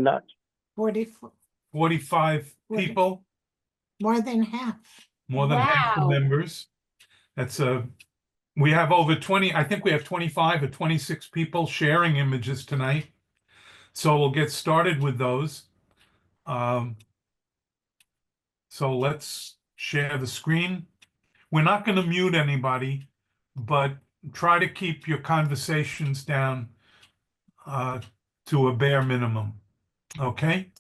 not. 44, 45 40. people, more than half. more than half the Wow. members. That's we have over 20, I think we have 25 or 26 people sharing images tonight. So we'll get started with those. So let's share the screen. We're not going to mute anybody, but try to keep your conversations down to a bare minimum. Okay?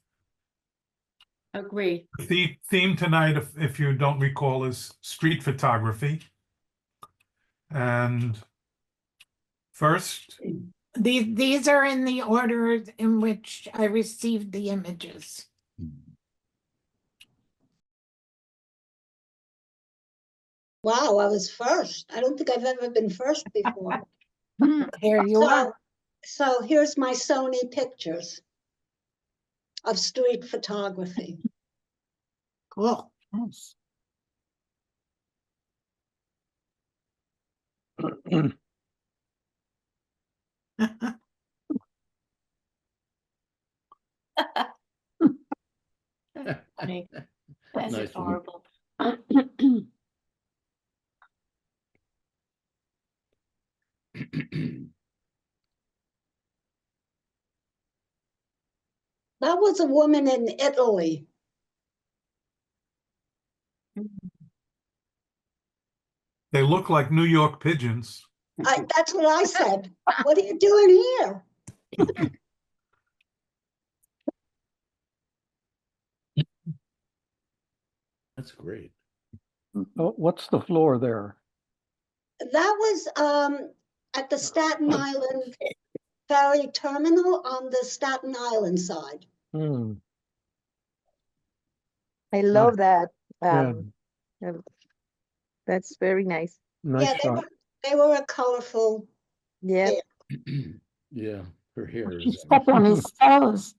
Agree. The theme tonight, if you don't recall, is street photography. And first, These are in the order in which I received the images. Wow, I was first. I don't think I've ever been first before. There you are. So here's my Sony pictures of street photography. Cool. Funny. That's Nice one. adorable. That was a woman in Italy. they look like New York pigeons. That's what I said. What are you doing here? That's great. Oh, what's the floor there? That was at the Staten Island ferry terminal on the Staten Island side. Hmm. I love that. Yeah. That's very nice. Nice Yeah, shot. they were a colorful. Yeah. Yeah, her hair is. Step on his toes.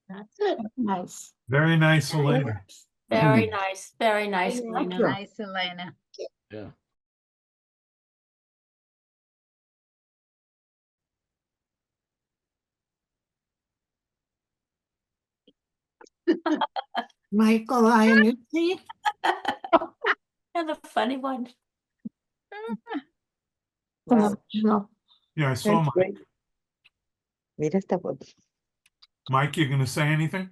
That's it. Nice. Very nice, Elena. Very nice. Very nice, Thank Elena. you. Nice, Elena. Yeah. Michael Iannuzzi. You're the funny one. Wow. No. Yeah, I saw That's Mike. great. Mira esta foto. Mike, you going to say anything?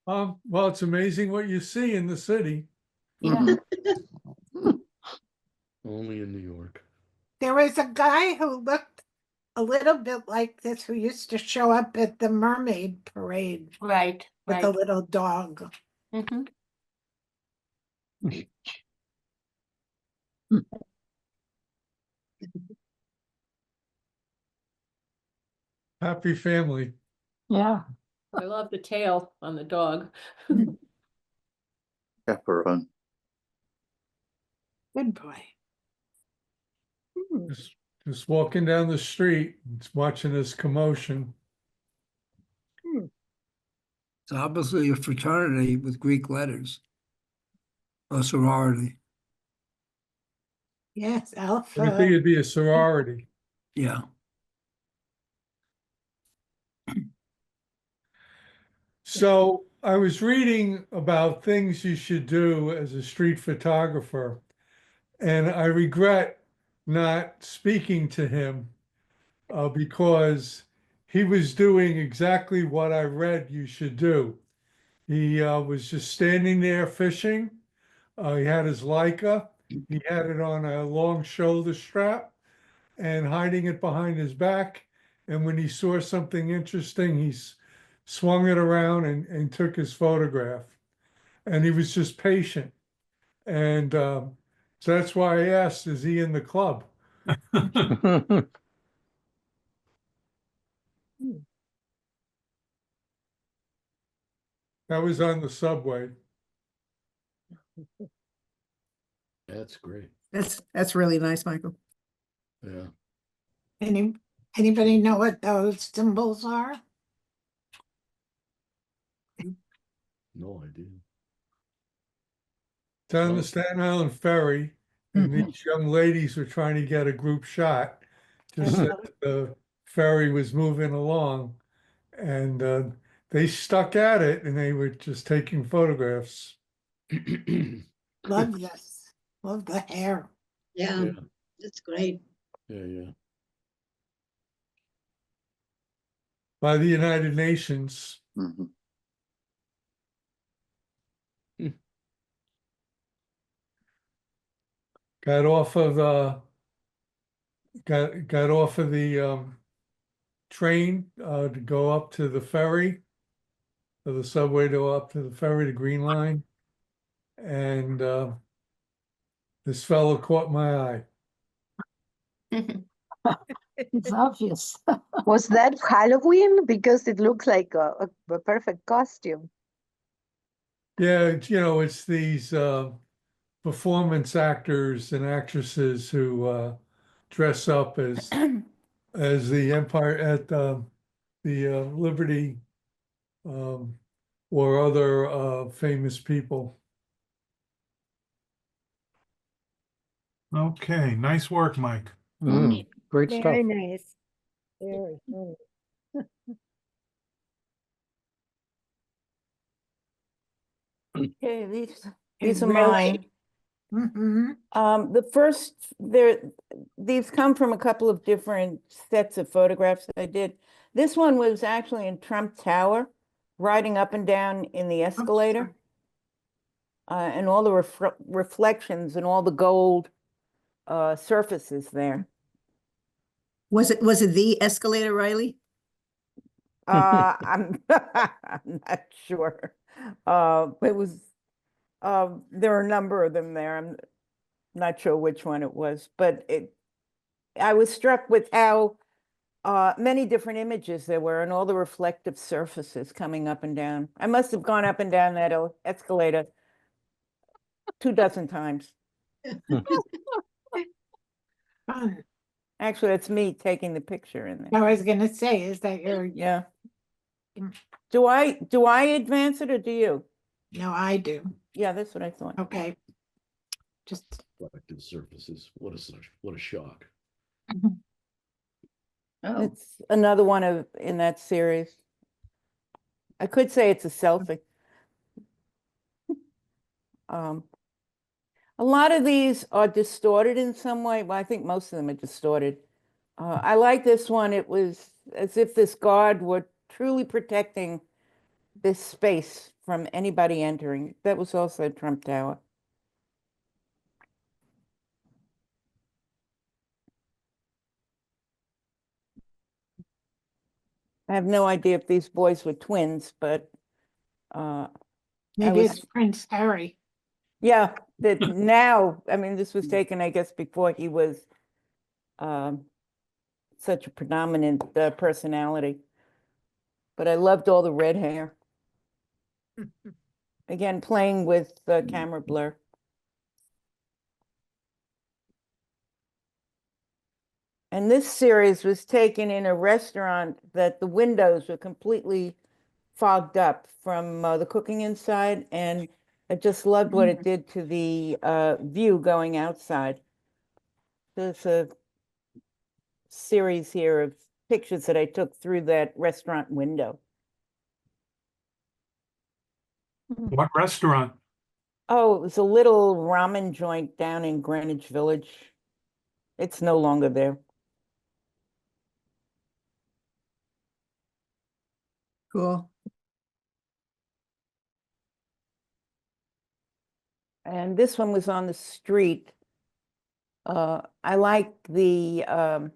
Well, it's amazing what you see in the city. Yeah. Only in New York. There was a guy who looked a little bit like this who used to show up at the Mermaid Parade Right. with Right. a little dog. Mhm. Happy family. Yeah. I love the tail on the dog. Pepperoni. Good boy. Just walking down the street, watching this commotion. It's obviously a fraternity with Greek letters. A sorority, Yes, I Alpha. think it'd be a sorority. yeah. So I was reading about things you should do as a street photographer, and I regret not speaking to him because he was doing exactly what I read you should do. He was just standing there fishing. He had his Leica. He had it on a long shoulder strap and hiding it behind his back. And when he saw something interesting, he swung it around and took his photograph. And he was just patient. And so that's why I asked, is he in the club? That was on the subway. That's great. That's really nice, Michael. Yeah. Anybody know what those symbols are? No idea. It's on Oh. the Staten Island Ferry, and these young ladies were trying to get a group shot. Just as the ferry was moving along, and they stuck at it, and they were just taking photographs. Love this. Love the hair. Yeah, Yeah, that's great. yeah. By the United Nations. Mhm. Got off of the train to go up to the ferry, or the subway to go up to the ferry, the Green Line, and this fellow caught my eye. It's obvious. Was that Halloween? Because it looks like a perfect costume. Yeah, it's these performance actors and actresses who dress up as the Empire at the Liberty or other famous people. Okay, nice work, Mike. Great stuff. Very nice. Very, Okay, these It are really- mine. Mhm. The first, these come from a couple of different sets of photographs that I did. This one was actually in Trump Tower, riding up and down in the escalator. And all the reflections and all the gold surfaces there. Was it the escalator, Riley? I'm I'm not sure. It was, there are a number of them there. I'm not sure which one it was, but I was struck with how many different images there were and all the reflective surfaces coming up and down. I must have gone up and down that escalator 24 times. Fun. Actually, it's me taking the picture in there. I was gonna say, is that your, Yeah. Mm. Do I advance it or do you? no, I do. Yeah, that's what I thought. Okay. Just, Reflective surfaces. What a shock. Oh. It's another one in that series. I could say it's a selfie. A lot of these are distorted in some way. Well, I think most of them are distorted. I like this one. It was as if this guard were truly protecting this space from anybody entering. That was also Trump Tower. I have no idea if these boys were twins, but maybe was- it's Prince Harry. yeah, that now, I mean, this was taken, I guess, before he was such a predominant personality. But I loved all the red hair. Again, playing with the camera blur. And this series was taken in a restaurant that the windows were completely fogged up from the cooking inside, and I just loved what it did to the view going outside. There's a series here of pictures that I took through that restaurant window. What restaurant? Oh, it was a little ramen joint down in Greenwich Village. It's no longer there. Cool. And this one was on the street. I like the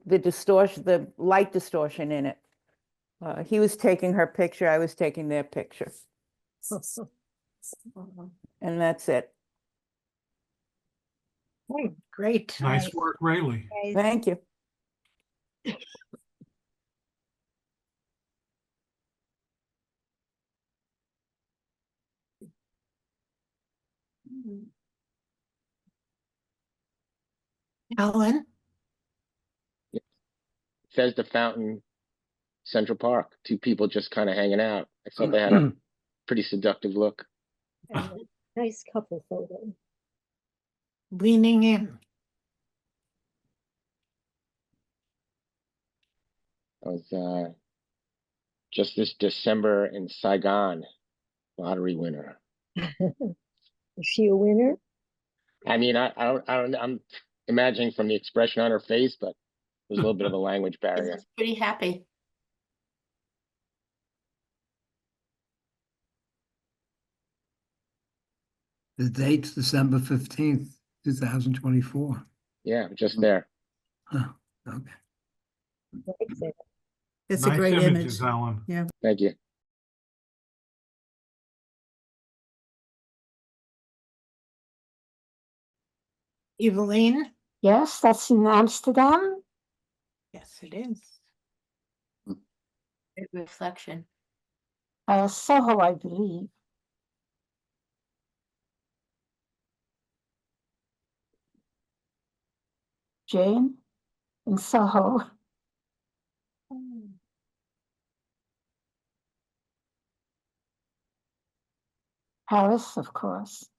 distortion, the light distortion in it. He was taking her picture, I was taking their picture. And that's it. Oh, great. Nice work, Rayleigh. Thank you. Ellen, Says the Fountain, Central Park. Two people just kind of hanging out. I thought they had a pretty seductive look. Nice couple photo. leaning in. I was just this December in Saigon, lottery winner. Is she a winner? I mean, I don't, I'm imagining from the expression on her face, but there's a little bit of a language barrier. Pretty happy. The date's December 15th, 2024. Yeah, just there. Huh, okay. It's a Nice great image. images, Alan. Yeah. Thank you. Eveline? Yes, that's in Amsterdam. Yes, it is. Reflection. Soho, I believe. Jane in Soho. Paris, of course.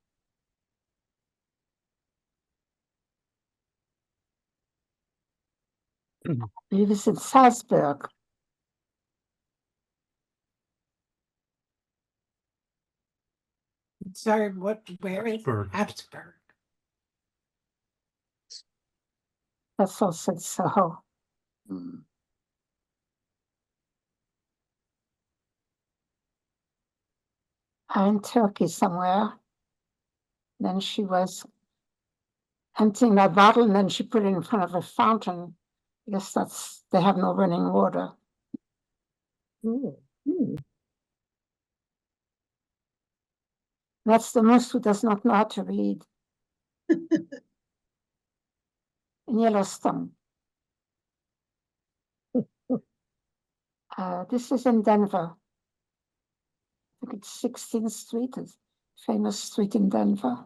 He was in Salzburg. Sorry, where is Habsburg. Habsburg? That's also in Soho. In Turkey somewhere. Then she was emptying that bottle and then she put it in front of a fountain. I guess they have no running water. That's the moose who does not know how to read. In Yellowstone. This is in Denver. I think it's 16th Street, a famous street in Denver.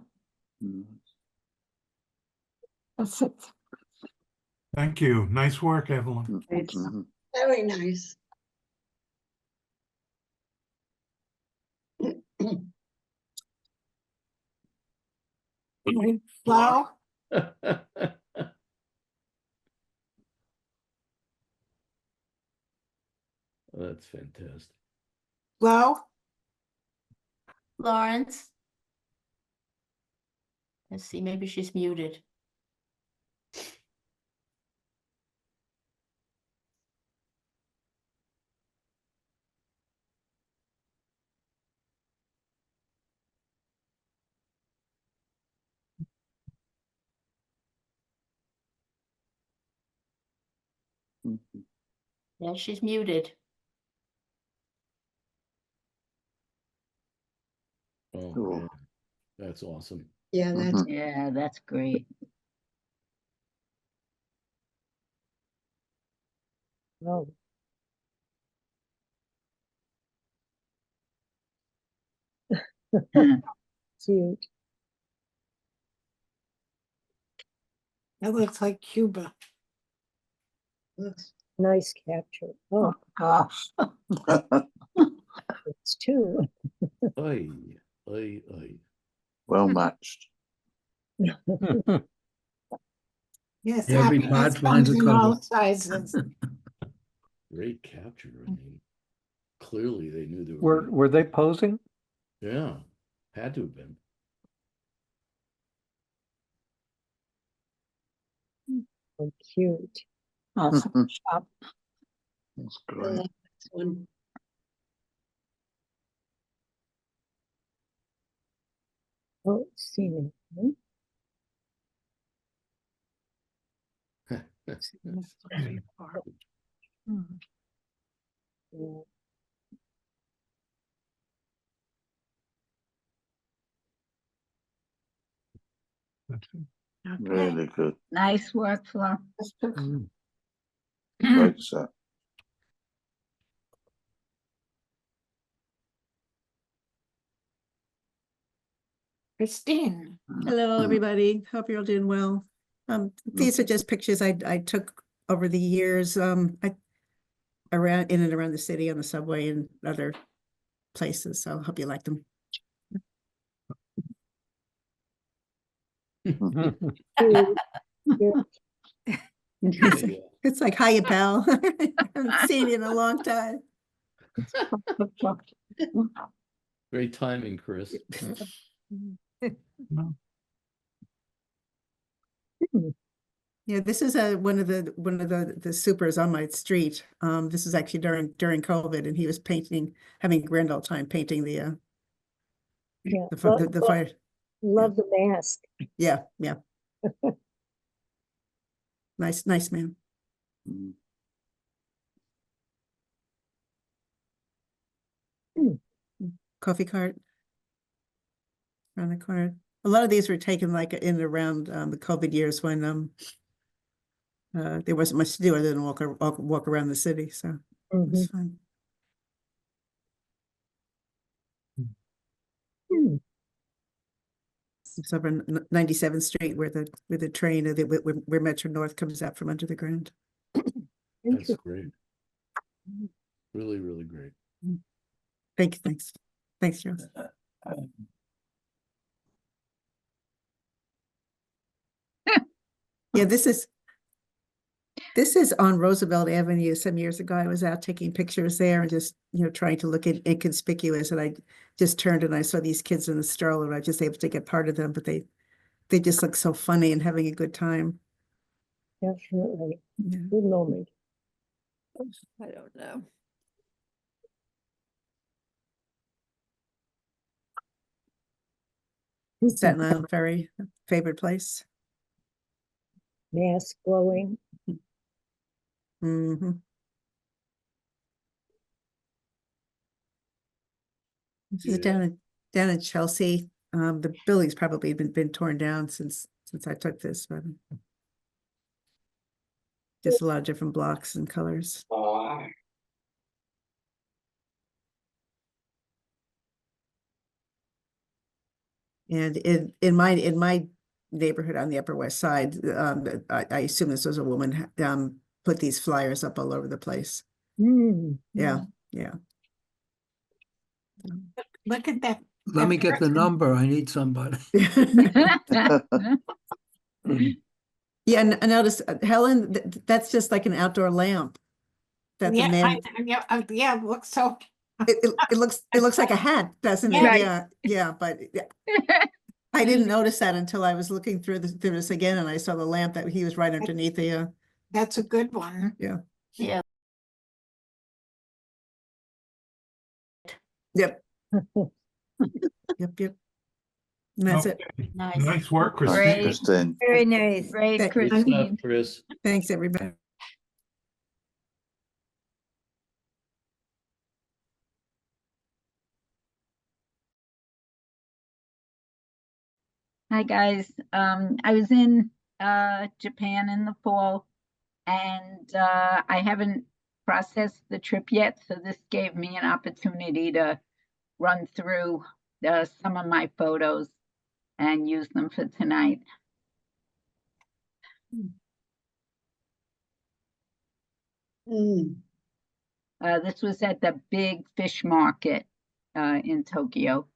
That's it. Thank you. Nice work, Evelyn. Very nice. Flo? That's fantastic. Flo? Lawrence? Let's see, maybe she's muted. Yeah, she's muted. Oh, Cool. man. That's awesome. Yeah, Yeah, that's great. Oh. Cute. That looks like Cuba. Nice capture. Oh, gosh. It's two. Ay. Well matched. Yes, Every happiness part finds comes a in all cover. sizes. Great capture. I mean, clearly they knew they were. Were they posing? Yeah, had to have been. Oh, cute. Awesome job. That's great. One. Oh, see. That's it. Okay. Really good. Nice work, Flor. Great set. Christine. Hello, everybody. Hope you're all doing well. These are just pictures I took over the years, around, in and around the city on the subway and other places, so I hope you like them. It's like, hiya, pal. I haven't seen you in a long time. Great timing, Chris. Yeah, this is one of the supers on my street. This is actually during COVID, and he was having a grand old time painting the fire. Love the mask. Yeah, yeah. Nice man. Coffee cart around the corner. A lot of these were taken like in and around the COVID years when there wasn't much to do other than walk around the city, so it was fun. It's over on 97th Street where the train where Metro North comes out from under the ground. That's great. Really, really great. Thanks, Joe. Yeah, this is on Roosevelt Avenue. Some years ago, I was out taking pictures there and just, trying to look inconspicuous. And I just turned and I saw these kids in the stroller. And I was just able to get part of them, but they just look so funny and having a good time. Definitely. Yeah. Good moment. I don't know. Staten Island Ferry, favorite place. Mask blowing. Mm-hmm. This is down in Chelsea. The building's probably been torn down since I took this, but just a lot of different blocks and colors. And in my neighborhood on the Upper West Side, I assume this was a woman put these flyers up all over the place. Yeah. Look at that. Let me get the number. I need somebody. Yeah, and I noticed, Helen, that's just like an outdoor lamp. That the man, Yeah, it looks so. it looks like a hat, doesn't it? Right. Yeah, but I didn't notice that until I was looking through this again, and I saw the lamp that he was right underneath the. That's a good one. Yeah. Yeah. Yep. Yep. And that's it. Okay. Nice. Nice work, Christine. Great. Kristen. Very nice. Great, Thank- Good Christine. stuff, Chris. Thanks, everybody. Hi, guys. I was in Japan in the fall, and I haven't processed the trip yet, so this gave me an opportunity to run through some of my photos and use them for tonight. This was at the big fish market in Tokyo.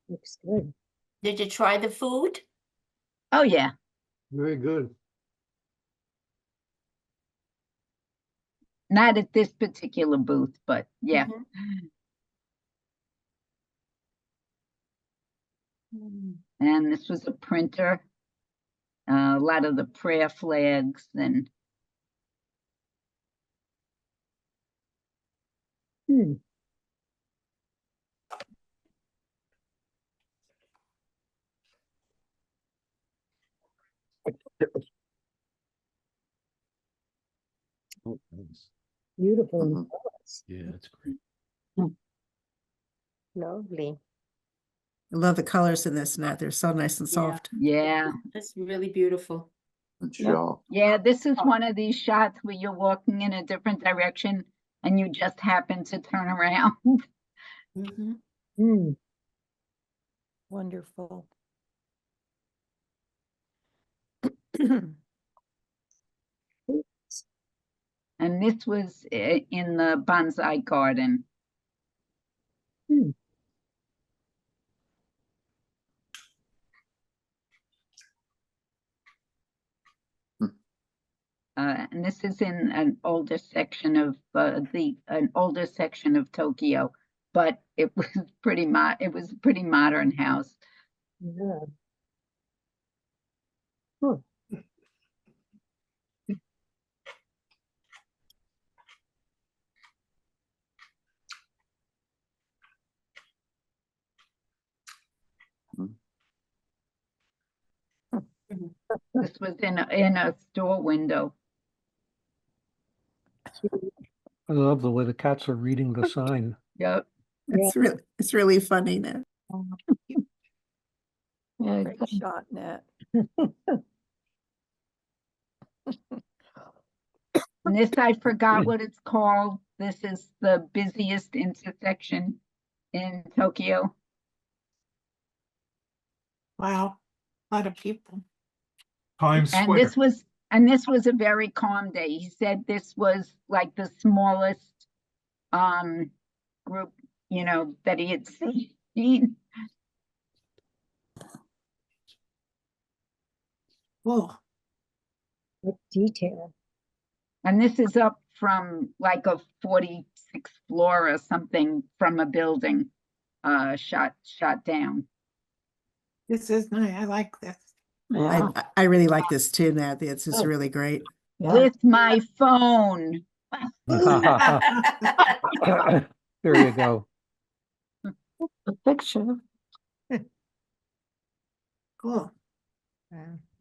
Looks good. Did you try the food? Oh, yeah. Very good. Not at this particular booth, but yeah. And this was a printer. A lot of the prayer flags and Oh, nice. Beautiful. Mhm. and colors. Yeah, that's great. Lovely. I love the colors in this net. They're so nice and Yeah. soft. yeah. That's really beautiful. Good job. Yeah, this is one of these shots where you're walking in a different direction and you just happen to turn around. Mhm. Mm. Wonderful. And this was in the bonsai garden. And this is in an older section of an older section of Tokyo, but it was it was a pretty modern house. Yeah. This was in a store window. I love the way the cats are reading the sign. Yep. It's really funny now. Yeah, Great good. shot, Nat. And this, I forgot what it's called. This is the busiest intersection in Tokyo. Wow, a lot of people. Times And Square. this was a very calm day. He said this was like the smallest group, you know, that he had seen. Whoa. What detail. And this is up from like a 46th floor or something from a building shot down. This is nice. I like this. Yeah. I really like this too, Nat. It's just really great. Yeah. With my phone. There you go. The picture. Cool.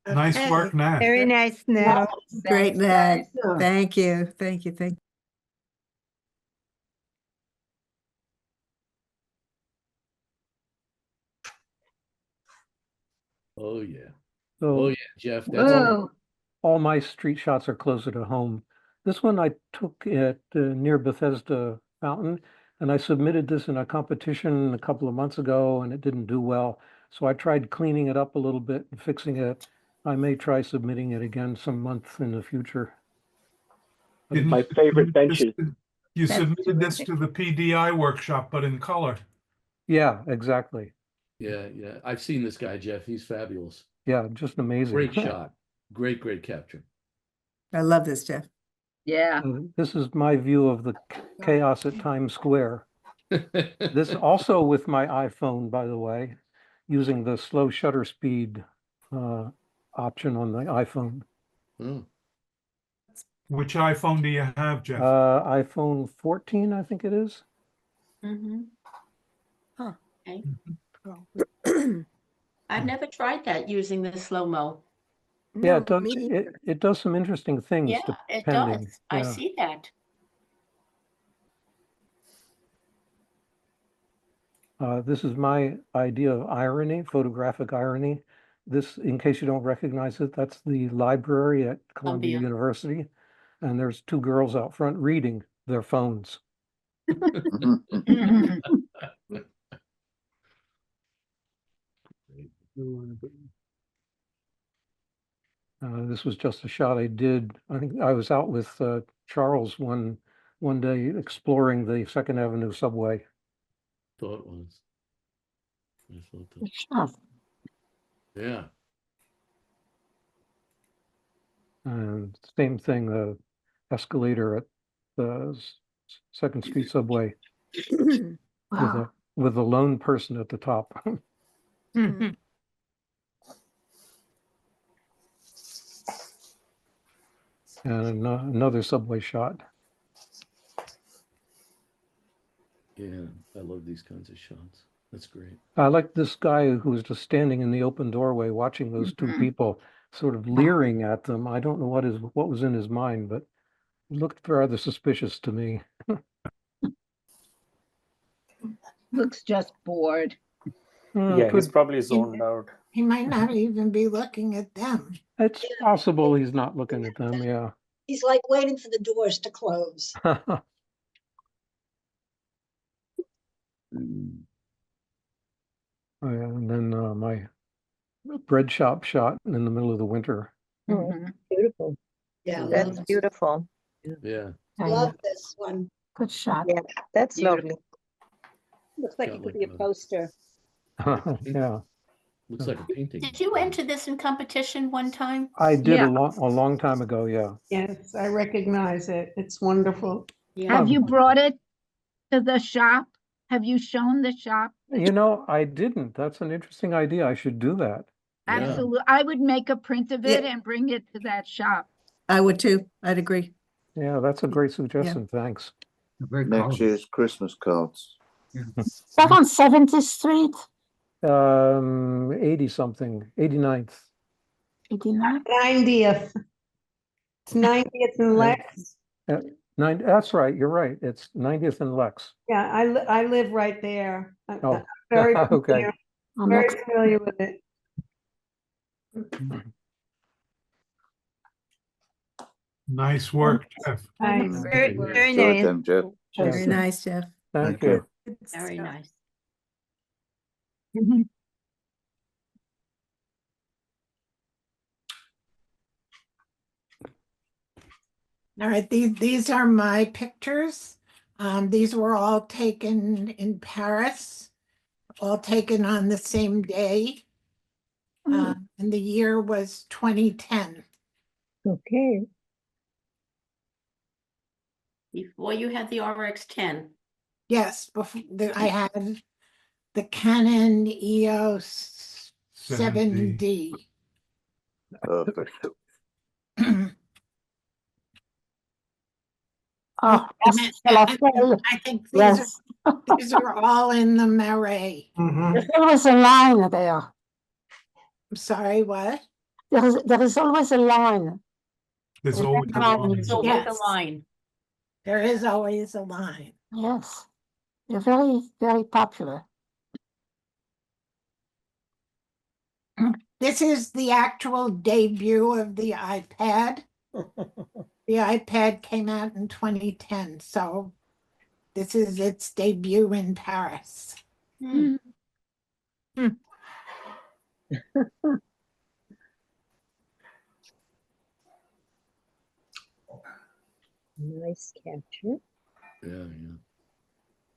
Nice Okay. work, Nat. Very nice, Nat. Great, Thanks, Nat. guys. Thank you. Thank you. Thank Oh, yeah. So Oh, yeah, Jeff. That's Whoa. all my street shots are closer to home. This one I took at near Bethesda Fountain, and I submitted this in a competition a couple of months ago, and it didn't do well. So I tried cleaning it up a little bit and fixing it. I may try submitting it again some month in the future. Didn't My you favorite submit this benches. to- You That's submitted this terrific. to the PDI workshop, but in color. Yeah, exactly. Yeah, yeah. I've seen this guy, Jeff. He's fabulous. Yeah, just amazing. Great shot. Great capture. you. I love this, Jeff. Yeah. This is my view of the chaos at Times Square. This also with my iPhone, by the way, using the slow shutter speed option on the iPhone. Oh, Which iPhone do you have, Jeff? iPhone 14, I think it is. Mm-hmm. Huh. Okay. I've never tried that using the slow-mo. Yeah, No, it does, me neither. it does some interesting things Yeah, it depending. does. I Yeah. see that. This is my idea of irony, photographic irony. This, in case you don't recognize it, that's the library at Columbia Columbia. University. And there's two girls out front reading their phones. This was just a shot I did. I think I was out with Charles one day exploring the Second Avenue subway. thought it was. I thought that. Good shot. Yeah. And same thing, the escalator at the Second Street subway Wow. with a lone person at the top. Mhm. And another subway shot. Yeah. I love these kinds of shots. That's great. I like this guy who was just standing in the open doorway watching those two people, sort of leering at them. I don't know what was in his mind, but it looked rather suspicious to me. Looks just bored. Yeah, he's probably zoned out. He might not even be looking at them. It's possible he's not looking at them, yeah. He's like waiting for the doors to close. Oh, yeah, and then my bread shop shot in the middle of the winter. Mhm. Beautiful. Yeah, That's love, beautiful. Yeah. love this one. Good shot. Yeah, that's Beautiful. lovely. Looks like Got it could like be a a- poster. Yeah, Looks like a painting. Did you enter this in competition one time? I did Yeah. a long time ago, yeah. Yes, I recognize it. It's wonderful. Have Um, you brought it to the shop? Have you shown the shop? You know, I didn't. That's an interesting idea. I should do that. Yeah. Absolutely. I would make a print of it Yeah. and bring it to that shop. I would too. I'd agree. Yeah, that's a great suggestion. Thanks. Very Next colorful. year's Christmas cards. Is that on 70th Street? 80 something, 89th. 89? 90th. It's 90th and Lex. That's right. You're right. It's 90th and Lex. Yeah, I live right there. Oh, Very okay. familiar, On very next- familiar with it. Nice work, Jeff. Nice. Very, very Enjoyed nice. them, Jeff. Very nice, Jeff. Thank Thank you. you. Very nice. All right, these are my pictures. These were all taken in Paris, all taken on the same day. And the year was 2010. Okay. Before you had the RX-10. Yes, before I had the Canon EOS 7D. Perfect. Oh, And it's falafel. I think Yes. these are all in the Marais. There's always a line there. I'm sorry, what? There is always a line. There's Is that always a right? line. So Yes. with the line. There is always a line. Yes. They're very, very popular. This is the actual debut of the iPad. The iPad came out in 2010, so this is its debut in Paris. Nice capture. Yeah, yeah.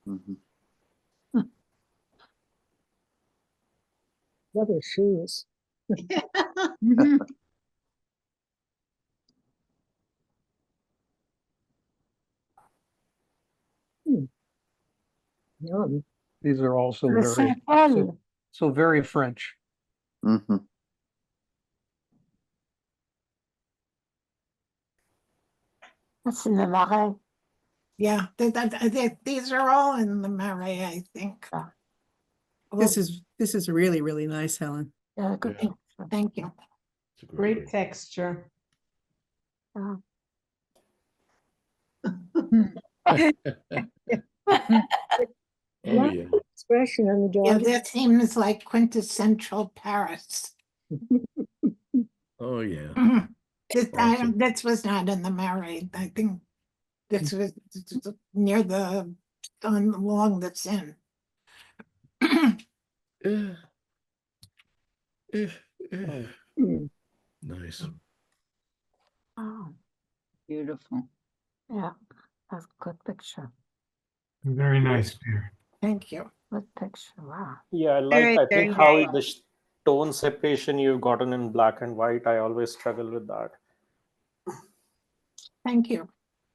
Mhm. Love her shoes. Yum. These are also Le very, Saint-Paul. so very French. Mhm. That's in the Marais. Yeah, these are all in the Marais, I think. This is really, really nice, Helen. Yeah, good Yeah. picture. Thank you. It's a Great texture. Yeah. Oh, yeah. Expression on the Yeah, dog. this seems like quintessential Paris. Oh, yeah. Awesome. This was not in the Marais. I think this was near along the Seine. Yeah. Yeah. Nice. Oh, Beautiful. yeah, that's a good picture. Very nice, dear. Thank you. Good picture. Wow. Yeah, Very, I very think how nice. the tone separation you've gotten in black and white. I always struggle with that. Thank you.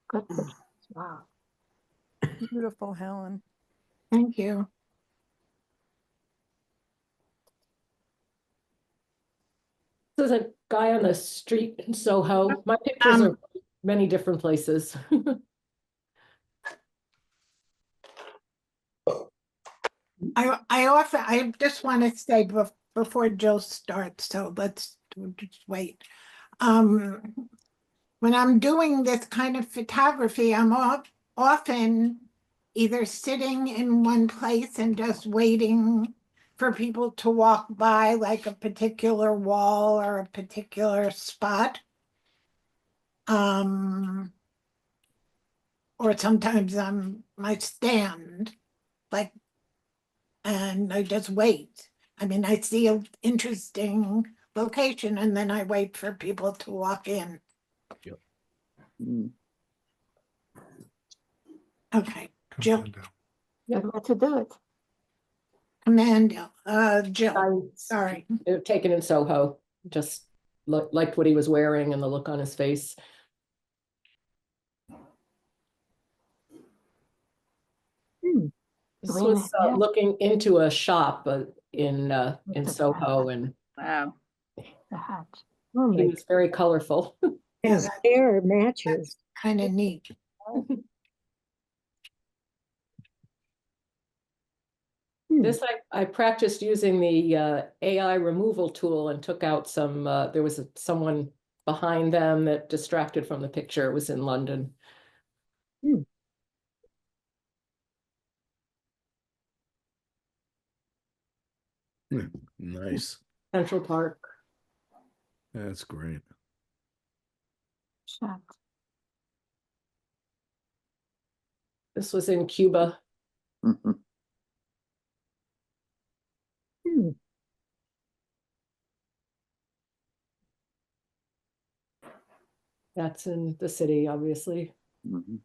Good picture. Wow. Beautiful, Helen. Thank you. This is a guy on the street in Soho. My pictures are many different places. I just want to say before Joe starts, so let's just wait. When I'm doing this kind of photography, I'm often either sitting in one place and just waiting for people to walk by, like a particular wall or a particular spot. Or sometimes I stand, like, and I just wait. I mean, I see an interesting location and then I wait for people to walk in. Mm. Okay, Jill, Good way to do it. Amanda, Jill, I'm sorry. taken in Soho, just liked what he was wearing and the look on his face. This Green was hair. looking into a shop in the Soho, and Wow. The hat. Oh he my, was very colorful. his hair matches. Kind of neat. This I practiced using the AI removal tool and took out some, there was someone behind them that distracted from the picture. It was in London. Nice. Central Park. That's great. Shot. This was in Cuba. Mhm. That's in the city, obviously. Mhm.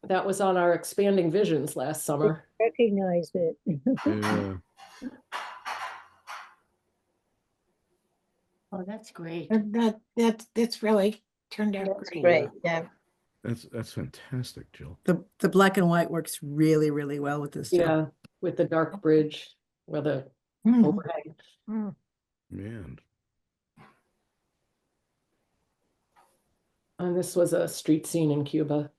That was on our Expanding Visions last summer. Recognize it. Yeah. Oh, that's great. That's really turned out That's great. great. Yeah. That's fantastic, Jill. The black and white works really, really well with this. Jill. Yeah, with the dark bridge where the Mhm. overhang. Man. And this was a street scene in Cuba.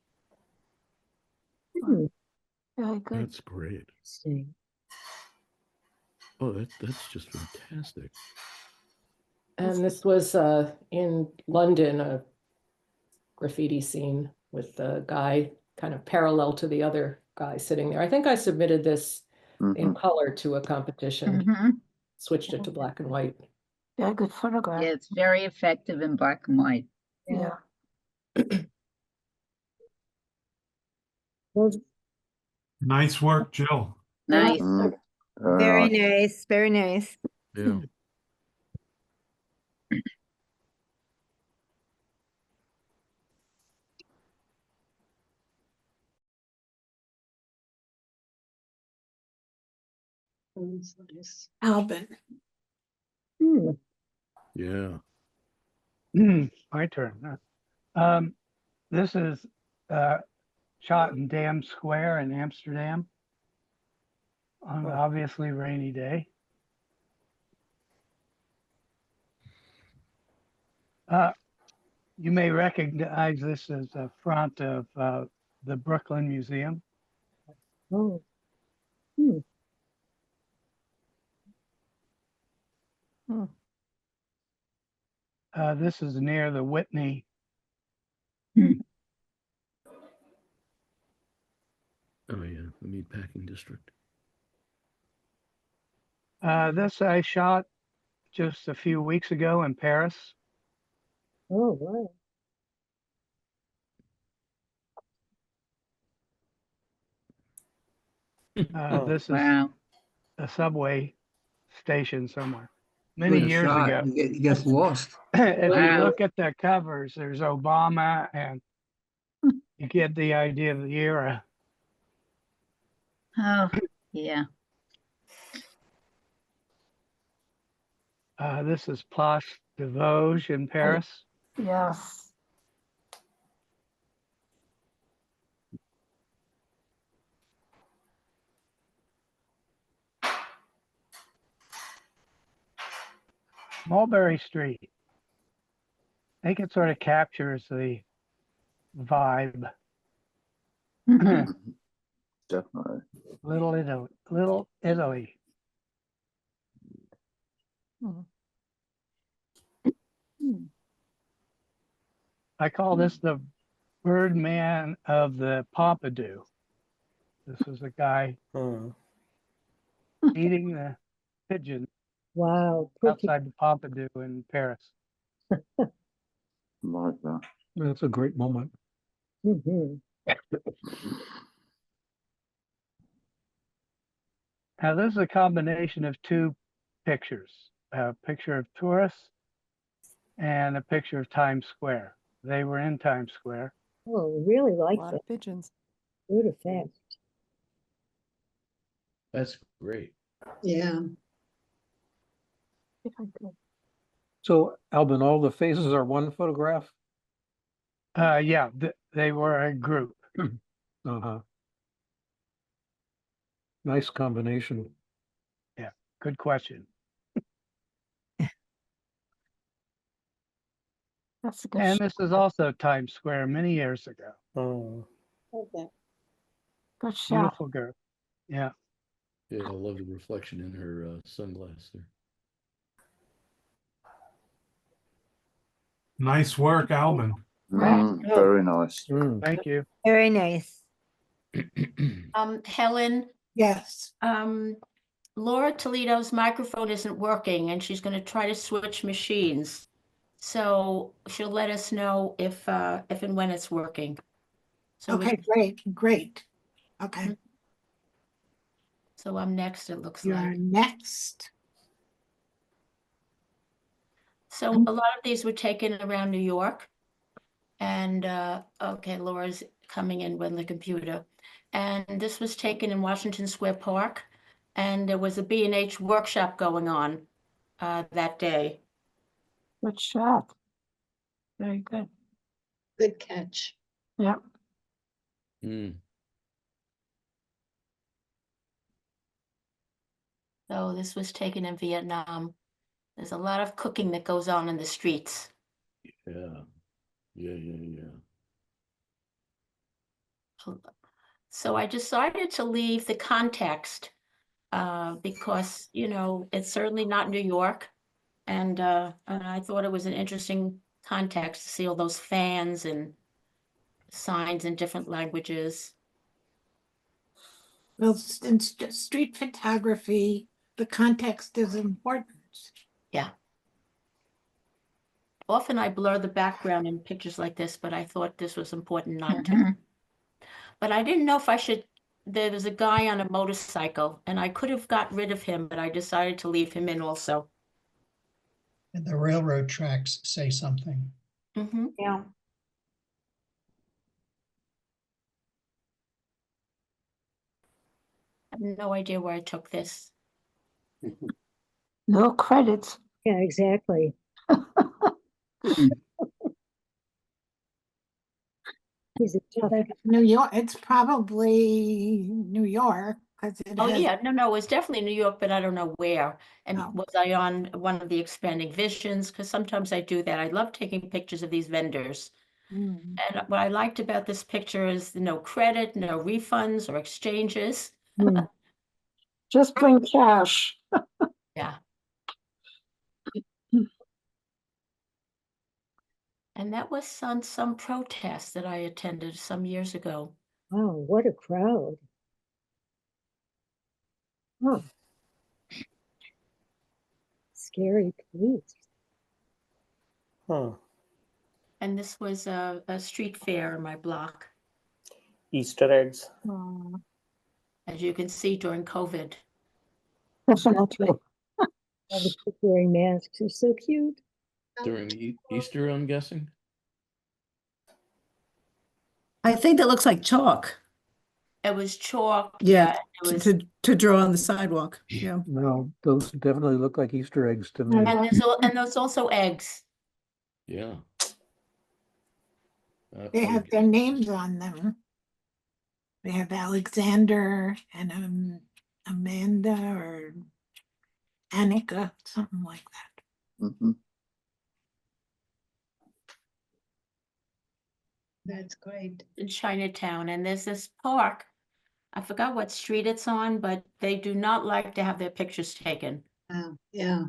Very good. That's great. See. Oh, that's just fantastic. And this was in London, a graffiti scene with the guy kind of parallel to the other guy sitting there. I think I submitted this in Mhm. color to a competition, Mhm. switched it to black and white. Very good photograph. Yeah, it's very effective in black and white. Yeah. Well, Nice work, Jill. Nice. Mm. very nice, very nice. Yeah. Alvin. Yeah. My turn. Huh? This is shot in Dam Square in Amsterdam on an obviously rainy day. You may recognize this as the front of the Brooklyn Museum. Oh. This is near the Whitney. Oh yeah, the meatpacking district. This I shot just a few weeks ago in Paris. Oh, wow. This is Wow. a subway station somewhere. Good Many years shot. ago. It gets lost. If you Wow. look at the covers, there's Obama and you get the idea of the era. Oh, yeah. This is Place de Vosges in Paris. Yes. Mulberry Street. I think it sort of captures the vibe. Definitely. Little Italy. Little Italy. I call this the Birdman of the Pompidou. This is a guy eating the pigeon Wow. Pretty. outside the Pompidou in Paris. Like that. That's a great moment. Mhm. Now, this is a combination of two pictures, a picture of tourists and a picture of Times Square. They were in Times Square. Oh, really like Lot that. of pigeons. Good effect. That's great. Yeah. If I could. So Albin, all the faces are one photograph? Yeah, they were a group. Uh-huh. Nice combination. Yeah, good question. That's a good And shot. this is also Times Square many years ago. Okay. Good shot. Beautiful girl. Yeah. Yeah, I love the reflection in her sunglasses there. Nice work, Albin. Very nice. Thank you. Very nice. Helen, Yes. Laura Toledo's microphone isn't working and she's going to try to switch machines. So she'll let us know if and when it's working. So Okay, great. Okay, so I'm next, it looks you're like. next. So a lot of these were taken around New York. And okay, Laura's coming in with the computer. And this was taken in Washington Square Park. And there was a B&H workshop going on that day. Good shot. Very good. Good catch. Yep. So this was taken in Vietnam. There's a lot of cooking that goes on in the streets. Yeah. So I decided to leave the context because, you know, it's certainly not New York. And I thought it was an interesting context to see all those fans and signs in different languages. Well, in street photography, the context is important. Yeah. Often I blur the background in pictures like this, but I thought this was important not to. But I didn't know if I should. There was a guy on a motorcycle, and I could have got rid of him, but I decided to leave him in also. And the railroad tracks say something. Yeah. I have no idea where I took this. No credits. Yeah, exactly. Is it tough? New York, it's probably New York because it Oh has. yeah, no, it was definitely New York, but I don't know where. And Oh. was I on one of the expanding visions? Because sometimes I do that. I love taking pictures of these vendors. Mm. And what I liked about this picture is no credit, no refunds or exchanges. Just bring cash. Yeah. And that was on some protest that I attended some years ago. Oh, what a crowd. Huh. Scary police. And this was a street fair in my block, Easter eggs. as you can see during COVID. Definitely. All the kids wearing masks are so cute. During Easter, I'm guessing. I think that looks like chalk. It was chalk. Yeah, it was, to draw on the sidewalk. Yeah. No, those definitely look like Easter eggs to me. and there's also eggs. Yeah. They have their names on them. They have Alexander and Amanda or Annika, something like that. That's great. In Chinatown, and there's this park. I forgot what street it's on, but they do not like to have their pictures taken. Yeah.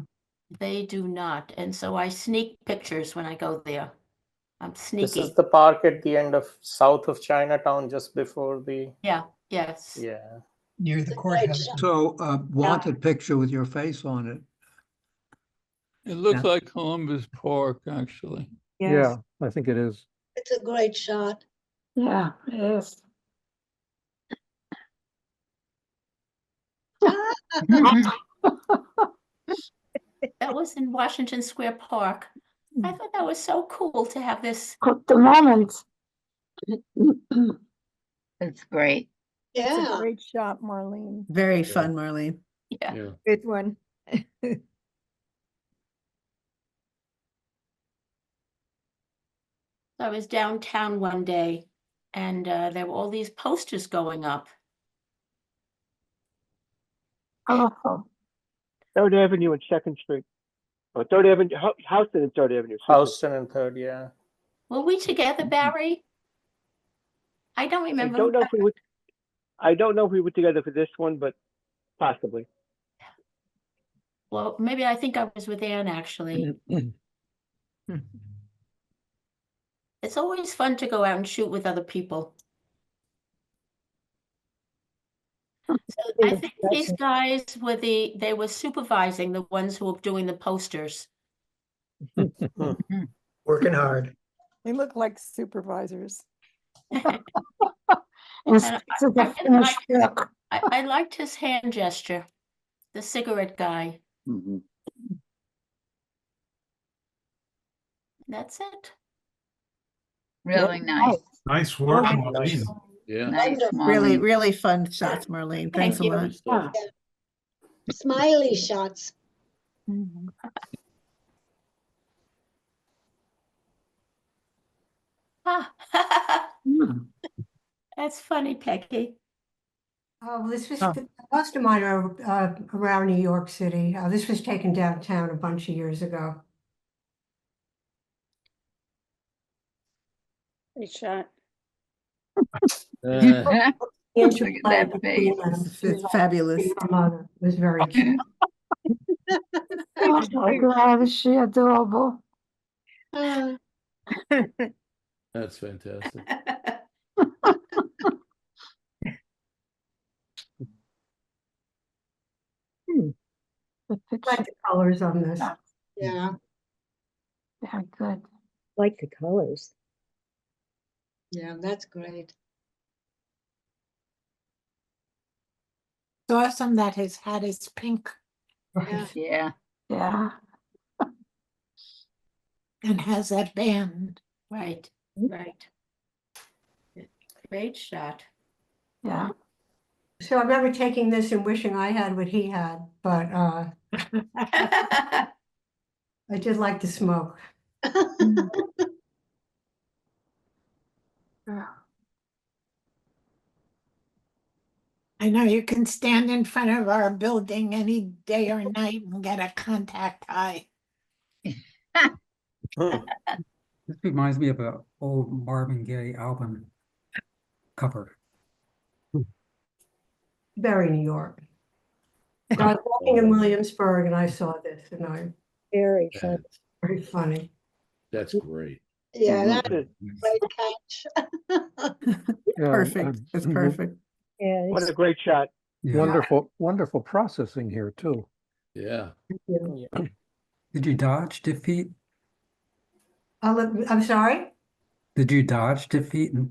They do not. And so I sneak pictures when I go there. I'm This sneaky. is the park at the end of south of Chinatown, just before the. Yeah, yes. Yeah. Near the courthouse. So wanted picture with your face on it. It looks Yeah. like Columbus Park, actually. Yeah, I think it is. It's a great shot. Yeah, it is. That was in Washington Square Park. I thought that was so cool to have this. At the moment. It's great. It's a Yeah. great shot, Marlene. Very fun, Marlene. Yeah. Yeah. Good one. I was downtown one day and there were all these posters going up. Colorful. Third Avenue and Second Street. Or Third Avenue, Houston and Third Avenue. excuse me. Houston and Third, yeah. Were we together, Barry? I don't I remember. don't know if we were. I don't know if we were together for this one, but possibly. Well, maybe I think I was with Ann actually. It's always fun to go out and shoot with other people. So I think these guys were they were supervising the ones who were doing the posters. Working hard. They look like supervisors. And Instead of the finished work. I liked his hand gesture, the cigarette guy. Mhm. That's it. Really nice. Nice work, Nice. Marlene. Yeah. Nice, Really, Marlene. really fun shots, Marlene. Thanks a you. lot. Yeah. Smiley shots. Ah, Hmm. that's funny, Peggy. This was, Oh. most of mine are around New York City. This was taken downtown a bunch of years ago. Great shot. Look at that face. It's fabulous. Her mother was very cute. Oh my God, is she adorable? Uh, That's fantastic. The I picture, like the colors on this. yeah. very good. Like the colors. Yeah, that's great. It's awesome that his hat is pink Yeah. Yeah. Yeah. and has that band. Right, right. Great shot. Yeah. So I remember taking this and wishing I had what he had, but I did like to smoke. I know you can stand in front of our building any day or night and get a contact high. This reminds me of an old Marvin Gaye album cover. Very New York. I was walking in Williamsburg and I saw this and I, Very fun. very funny. That's great. Yeah, Mhm. that's a great catch. Yeah, Perfect. That's mhm. perfect. Yeah, What it's a great shot. Yeah. Wonderful processing here too. Yeah. Did you dodge defeat? I'm sorry? Did you dodge defeat in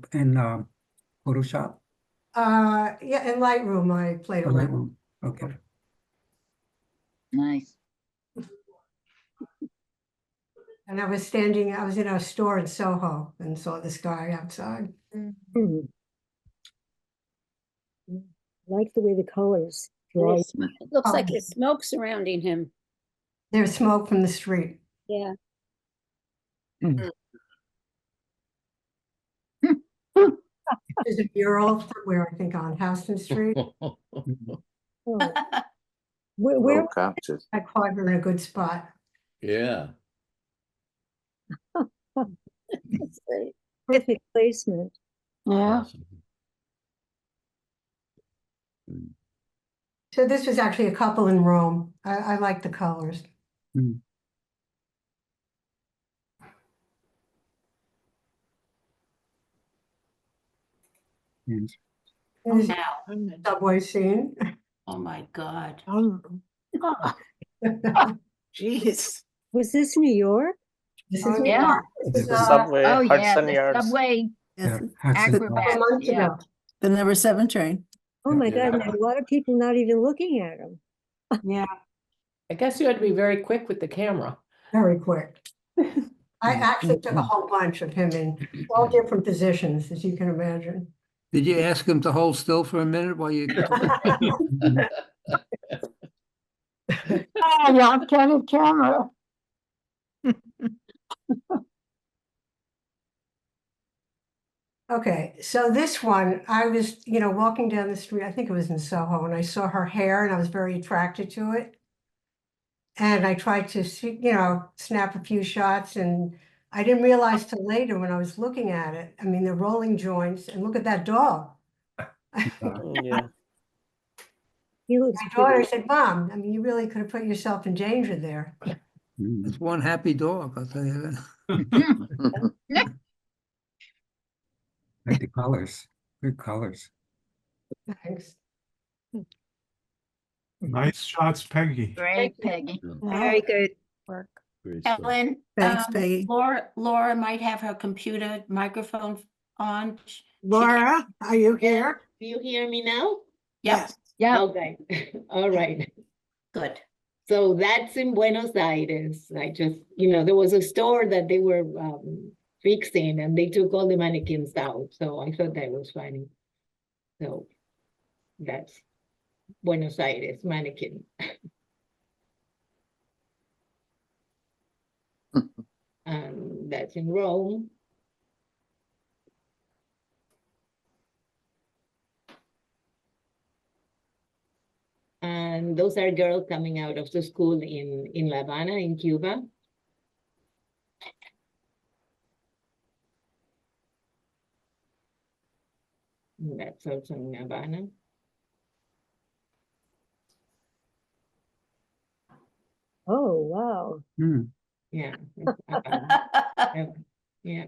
Photoshop? Yeah, in Lightroom, I played Or a little. Lightroom? Okay. Nice. And I was in a store in Soho and saw this guy outside. Mhm. Like the way the colors dry. It looks like there's smoke surrounding him. There's smoke from the street. Yeah. There's a mural somewhere, I think, on Houston Street. Oh. Where Well captured. I caught her in a good spot. Yeah. That's great. Perfect placement. Yeah. So this was actually a couple in Rome. I like the colors. Mm. Yes. This is Now, a subway scene. oh my God. Jeez. Was this New York? This is Yeah. This is, The subway, Oh, yeah, Hudson the Yards. subway Yeah. Hudson acrobat. months Yeah. ago. The number 7 train. Oh my Yeah. God, and a lot of people not even looking at them. Yeah. I guess you had to be very quick with the camera. Very quick. I actually took a whole bunch of him in all different positions, as you can imagine. Did you ask him to hold still for a minute while you? Oh, yeah, candid camera. Okay, so this one, I was, walking down the street, I think it was in Soho, and I saw her hair and I was very attracted to it. And I tried to, snap a few shots, and I didn't realize till later when I was looking at it. I mean, the rolling joints, and look at that dog. Yeah. He looks My daughter pretty. said, Mom, I mean, you really could have put yourself in danger there. It's one happy dog, I'll tell you that. Like the colors, good colors. Thanks. Nice shots, Peggy. Great, Peggy. Very good. Work. Great stuff. Ellen, Thanks, Peggy. Laura might have her computer microphone on. Laura, are you here? Do you hear me now? Yes. Yeah. Okay, all right. Good. So that's in Buenos Aires. I just, there was a store that they were fixing and they took all the mannequins out. So I thought that was funny. So that's Buenos Aires mannequin. That's in Rome. And those are girls coming out of the school in La Habana, in Cuba. And that's also in Havana. Oh, wow. Yeah. it's Havana. Yeah,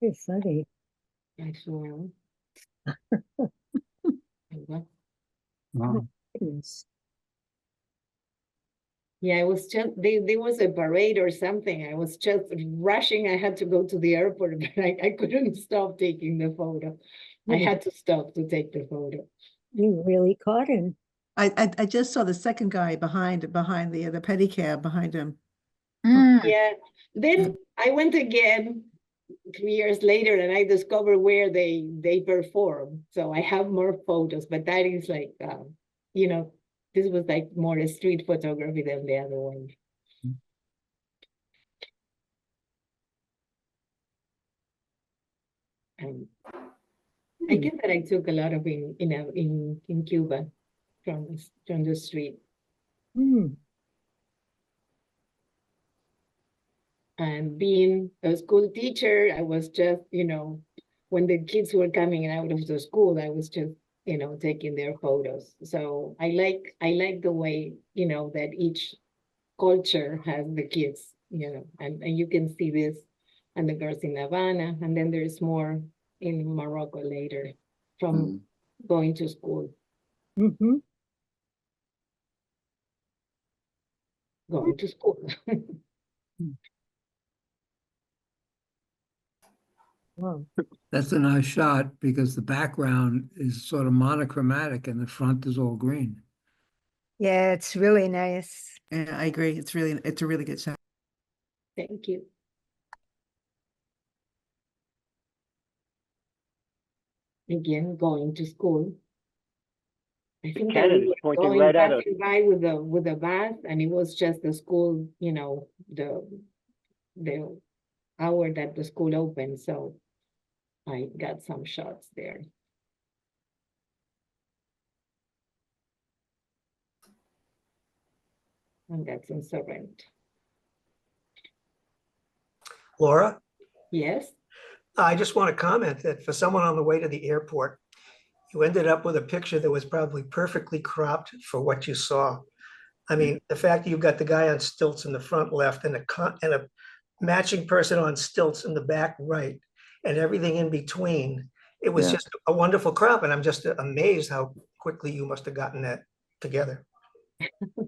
You're funny. I swear. Wow. Goodness. Yeah, I was just, there was a parade or something. I was just rushing. I had to go to the airport, but I couldn't stop taking the photo. I had to stop to take the photo. You really caught him. I just saw the second guy behind the pedicab behind him. Yeah, then I went again 3 years later and I discovered where they perform. So I have more photos, but that is like, this was like more a street photography than the other one. I guess that I took a lot of in Cuba from the street. And being a school teacher, I was just, when the kids were coming out of the school, I was just, taking their photos. So I like the way, that each culture has the kids, and you can see this and the girls in Havana, and then there's more in Morocco later from going to school. Going to school. Wow. That's a nice shot because the background is sort of monochromatic and the front is all green. Yeah, it's really nice. Yeah, I agree. It's a really good shot. Thank you. Again, going to school. I think that Cannon we is were pointing going right at us. passing by with the bus, and it was just the school, the hour that the school opened. So I got some shots there. And that's in Sorrento. Laura, Yes. I just want to comment that for someone on the way to the airport, you ended up with a picture that was probably perfectly cropped for what you saw. I mean, the fact that you've got the guy on stilts in the front left and a matching person on stilts in the back right, and everything in between, it was Yeah. just a wonderful crop. And I'm just amazed how quickly you must have gotten that together.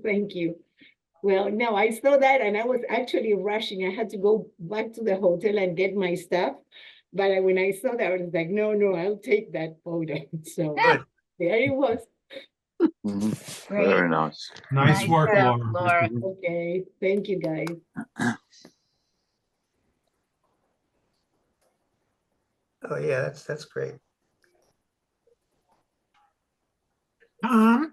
Thank you. Well, no, I saw that and I was actually rushing. I had to go back to the hotel and get my stuff. But when I saw that, I was like, no, I'll take that photo. So Good. There he was. Very nice. Nice work, job, Laura. Laura. Okay, thank you, guys. Oh, yeah, that's great. Tom?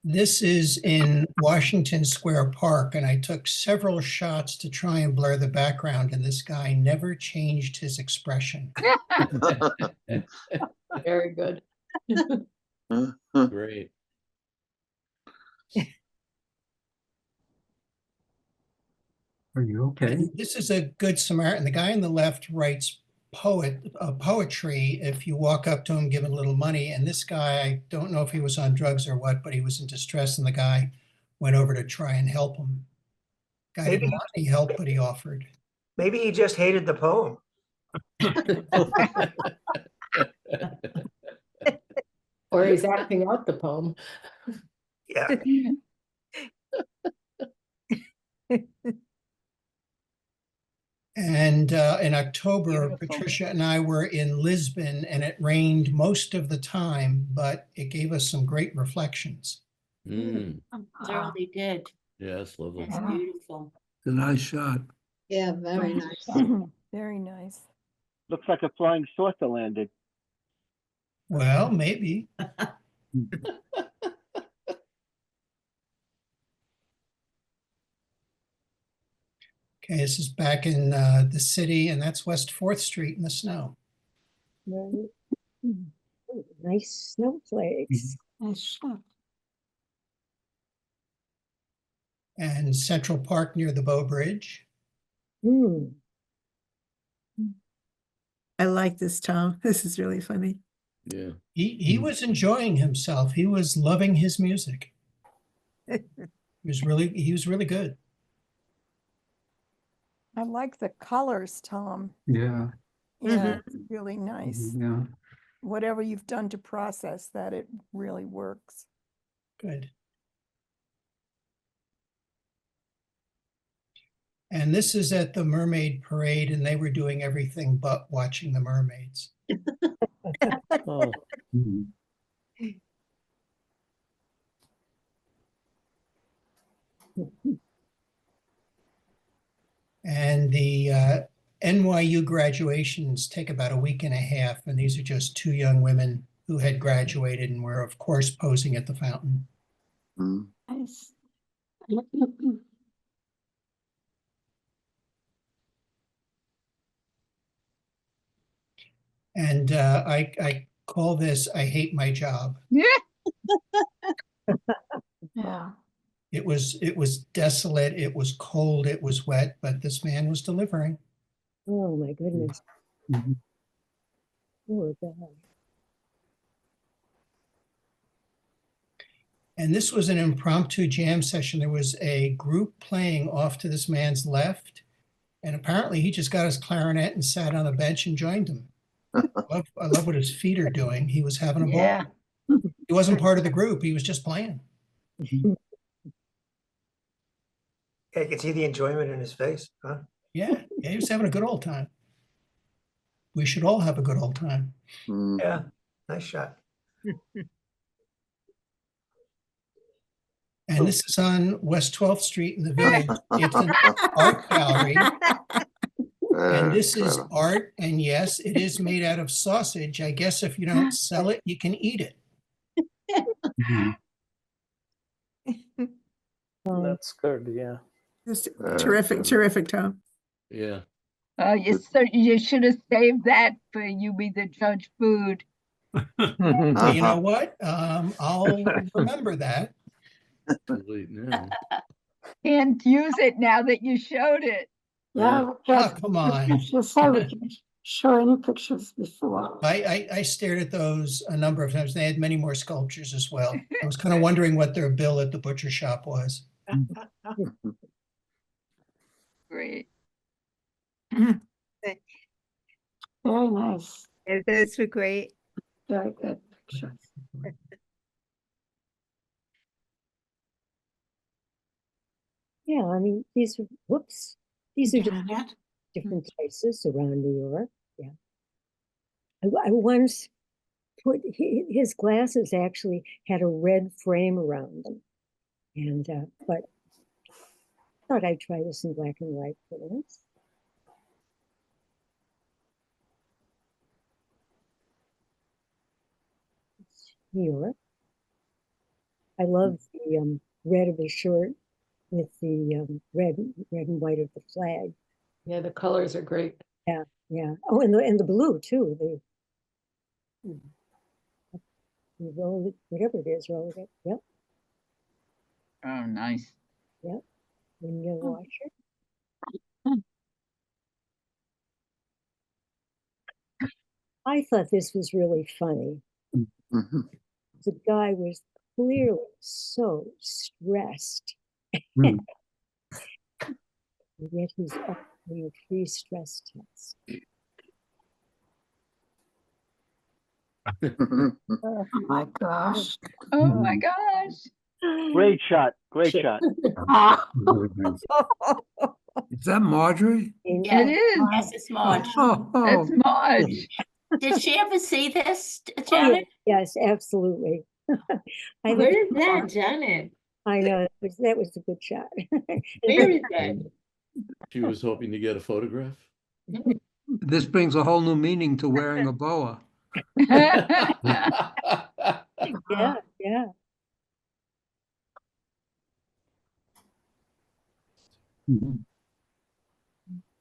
This is in Washington Square Park, and I took several shots to try and blur the background, and this guy never changed his expression. Very good. Great. Are you okay? This is a good Samaritan. The guy on the left writes poetry if you walk up to him, give him a little money. And this guy, I don't know if he was on drugs or what, but he was in distress, and the guy went over to try and help him. Guy didn't want any help, but he offered. Maybe he just hated the poem. Or he's acting out the poem. Yeah. And in October, Beautiful. Patricia and I were in Lisbon, and it rained most of the time, but it gave us some great reflections. Mm, Certainly did. yeah, that's lovely. It's beautiful. It's a nice shot. Yeah, very nice. Very nice. Looks like a flying saucer landed. Well, maybe. Okay, this is back in the city, and that's West 4th Street in the snow. Right. Nice snowflakes. Nice shot. And Central Park near the Bow Bridge. Mm. I like this, Tom. This is really funny. Yeah. He was enjoying himself. He was loving his music. He was really good. I like the colors, Tom. Yeah, Yeah, it's really nice. yeah. Whatever you've done to process that, it really works. Good. And this is at the Mermaid Parade, and they were doing everything but watching the mermaids. Oh, Mhm. And the NYU graduations take about a week and a half, and these are just two young women who had graduated and were, of course, posing at the fountain. Mm. Nice. And I call this, I hate my job. Yeah. It was desolate, it was cold, it was wet, but this man was delivering. Oh, my goodness. Mhm. Poor guy. And this was an impromptu jam session. There was a group playing off to this man's left, and apparently he just got his clarinet and sat on a bench and joined them. I love what his feet are doing. He was having a ball. Yeah. He wasn't part of the group, he was just playing. Yeah, you can see the enjoyment in his face, huh? Yeah, he was having a good old time. We should all have a good old time. Mm. Yeah, nice shot. And this is on West 12th Street in the Village. It's an art gallery. And this is clever. art, and yes, it is made out of sausage. I guess if you don't sell it, you can eat it. Mhm. That's good. Yeah. Just Very terrific, clever. terrific, Tom. yeah. You should have saved that for You Be the Judge food. Well, you know what? I'll remember that. Too late now. Can't use it now that you showed it. Yeah. Oh, come on. Pictures, so we can show any pictures before. I stared at those a number of times. They had many more sculptures as well. I was kind of wondering what their bill at the butcher shop was. Great. Very nice. Yeah, those were great. Very good pictures. Yeah, I mean, these are, whoops, these are just Janet? different places around New York. Yeah. I once put, his glasses actually had a red frame around them. And, but thought I'd try this in black and white for once. Here. I love the red of his shirt with the red and white of the flag. Yeah, the colors are great. Yeah, yeah. Oh, and the blue too. The roll it, whatever it is, roll it. Yep, Oh, nice. yep. And you wash it. I thought this was really funny. The guy was clearly so stressed. Hmm. Yet he's offering a free stress test. Oh my gosh. Oh my gosh. Great shot, great shot. Is that Marjorie? Yes, It is. yes, it's Marge. It's Marge. Did she ever see this, Oh, yeah, Janet? yes, absolutely. I Where looked is at that, Marge. Janet? I know that was a good shot. Where is that? She was hoping to get a photograph. This brings a whole new meaning to wearing a boa. Yeah, yeah.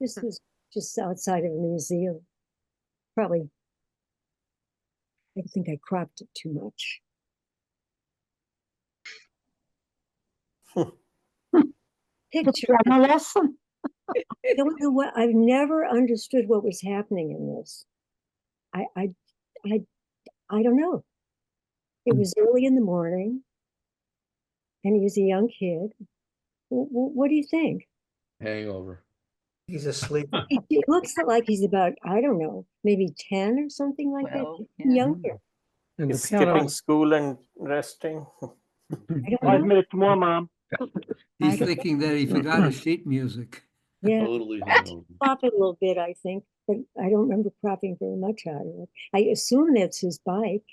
This was just outside of a museum. Probably, I think I cropped it too much. Picture. A lesson. I don't know what, I've never understood what was happening in this. I don't know. It was early in the morning, and he was a young kid. What do you think? Hangover. He's asleep. It looks like he's about, I don't know, maybe 10 or something like Well, that. yeah. Younger. And the He's piano, skipping school and resting. I don't 5 know. minutes more, Mom. He's thinking that he forgot his sheet music. Yeah, Totally hungover. crop it a little bit, I think, but I don't remember cropping very much out of it. I assume it's his bike.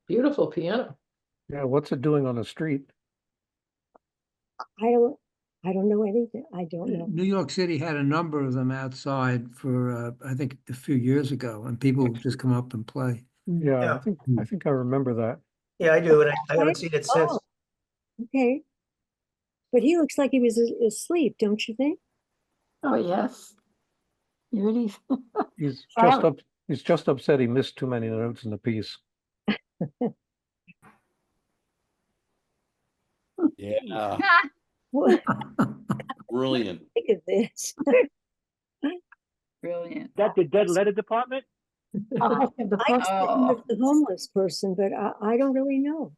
Beautiful piano. yeah, what's it doing on the street? I don't know anything. I don't know. New York City had a number of them outside for, I think, a few years ago, and people would just come up and play. Yeah, Yeah. I think I remember that. Yeah, I do, and I haven't seen it since. Oh, okay. But he looks like he was asleep, don't you think? Oh, yes. You really. He's Wow. just up. He's just upset he missed too many notes in the piece. Yeah, What brilliant. think of this? Brilliant. That the dead letter department? Oh, the I post- assume it's the homeless person, but I don't really know.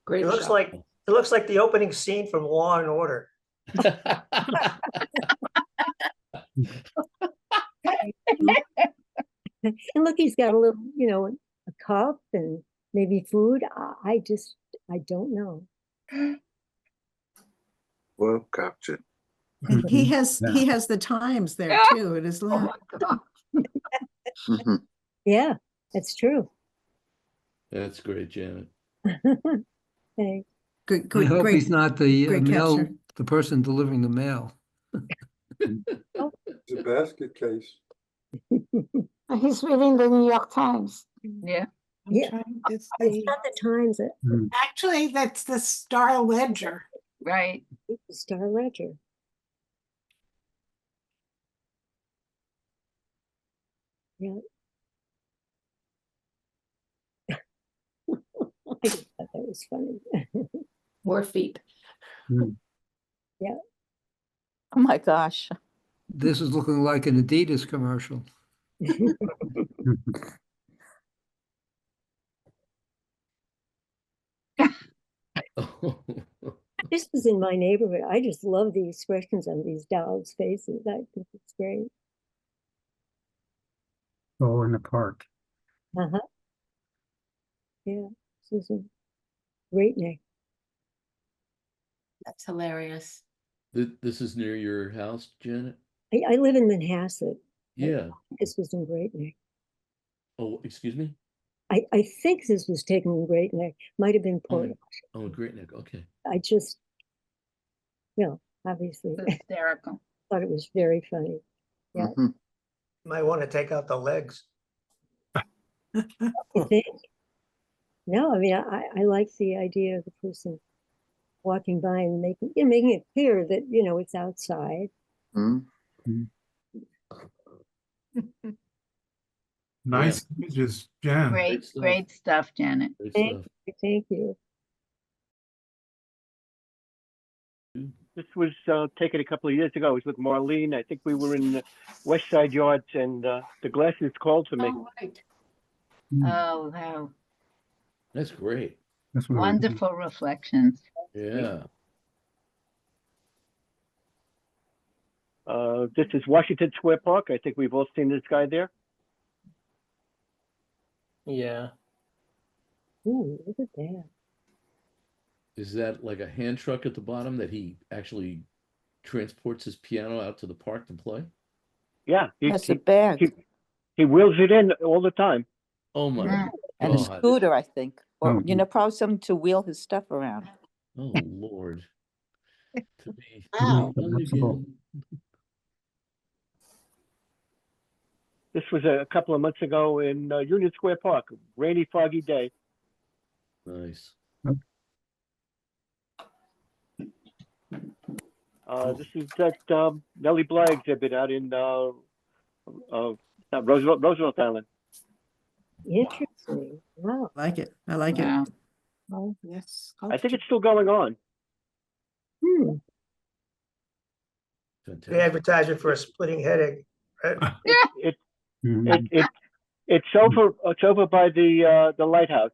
Great It looks shot. like the opening scene from Law and Order. And look, he's got a little, a cup and maybe food. I don't know. Well captured. And he has the times there too. It is Oh, my God. Yeah, that's true. That's great, Janet. Thanks. Great, I great, hope great. he's not the great mail, capture. the person delivering the mail. It's a basket case. He's reading the New York Times. Yeah. Yeah, It's it's not the Times, actually, that's the Star Ledger. Right. it's the Star Ledger. Yeah. I just thought that was funny. More feet. Yeah. Oh my gosh. This is looking like an Adidas commercial. This was in my neighborhood. I just love the expressions on these dolls' faces. I think it's great. Oh, in the park. Uh-huh. Yeah, this is a great name. That's hilarious. This is near your house, Janet? I live in Manhasset. Yeah. This was in Great Neck. Oh, excuse me? I think this was taken in Great Neck, might have been Portland. Oh, Great Neck, okay. I just, obviously, Hysterical. thought it was very funny. Yeah, Might want to take out the legs. you think? No, I mean, I like the idea of the person walking by and making it clear that, it's outside. Nice images, Jan. Great stuff, Janet. Thank you. This was taken a couple of years ago. It was with Marlene. I think we were in the West Side Yards, and the glasses called to me. Oh, right. Oh, wow. That's great. That's what I was thinking. Wonderful reflections. Yeah. This is Washington Square Park. I think we've all seen this guy there. Yeah. Ooh, look at that. Is that like a hand truck at the bottom that he actually transports his piano out to the park to play? Yeah. That's a bag. He wheels it in all the time. Oh my And a God. scooter, I think. Or, Oh. probably something to wheel his stuff around. Oh Lord. To be Wow. done again. This was a couple of months ago in Union Square Park, rainy, foggy day. Nice. This is that Nellie Bly exhibit out in Roosevelt Island. Interesting. Wow. I like it. I like it. Wow. Oh, yes. I think it's still going on. The advertisement for a splitting headache. Right? It's over by the lighthouse.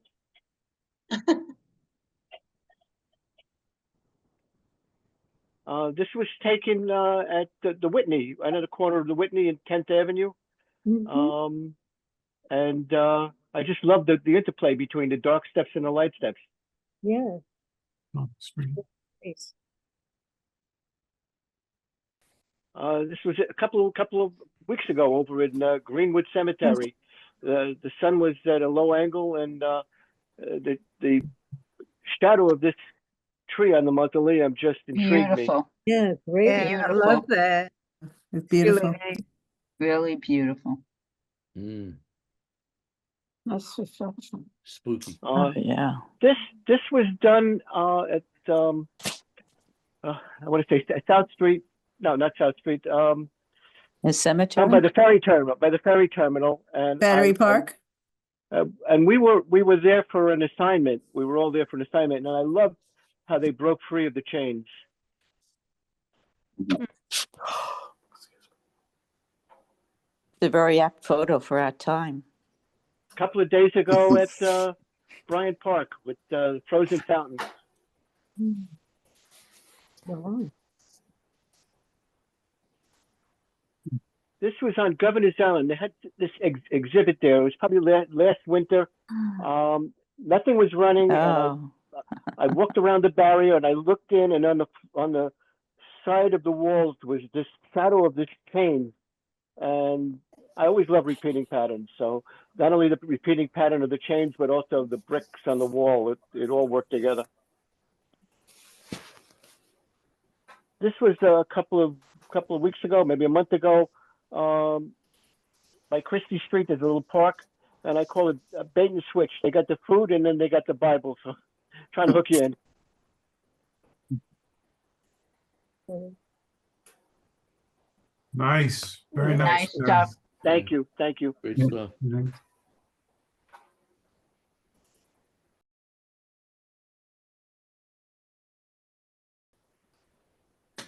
This was taken at the Whitney, right at the corner of the Whitney and 10th Avenue. And I just love the interplay between the dark steps and the light steps. Yeah. Oh, screen. Nice. This was a couple of weeks ago over in Greenwood Cemetery. The sun was at a low angle, and the shadow of this tree on the mausoleum just intrigued me. Beautiful. Yeah, great. Yeah, I love that. It's beautiful. Really nice. Really beautiful. Nice reflection. Spooky. Yeah. This was done at I want to say South Street. No, not South Street. The cemetery? By the ferry terminal. By the ferry terminal. And Battery Park. And we were there for an assignment. We were all there for an assignment, and I loved how they broke free of the chains. It's a very apt photo for our time. A couple of days ago at Bryant Park with Frozen Fountain. Wow. This was on Governor's Island. They had this exhibit there. It was probably last winter. Nothing was running. And I walked around the barrier and I looked in, and on the side of the walls was this shadow of this chain. And I always love repeating patterns. So not only the repeating pattern of the chains, but also the bricks on the wall. It all worked together. This was a couple of weeks ago, maybe a month ago. By Christie Street, there's a little park, and I call it a bait and switch. They got the food and then they got the Bible, so trying to hook you in. Nice. Very nice. Nice stuff. Thank you. Thank you. Great stuff.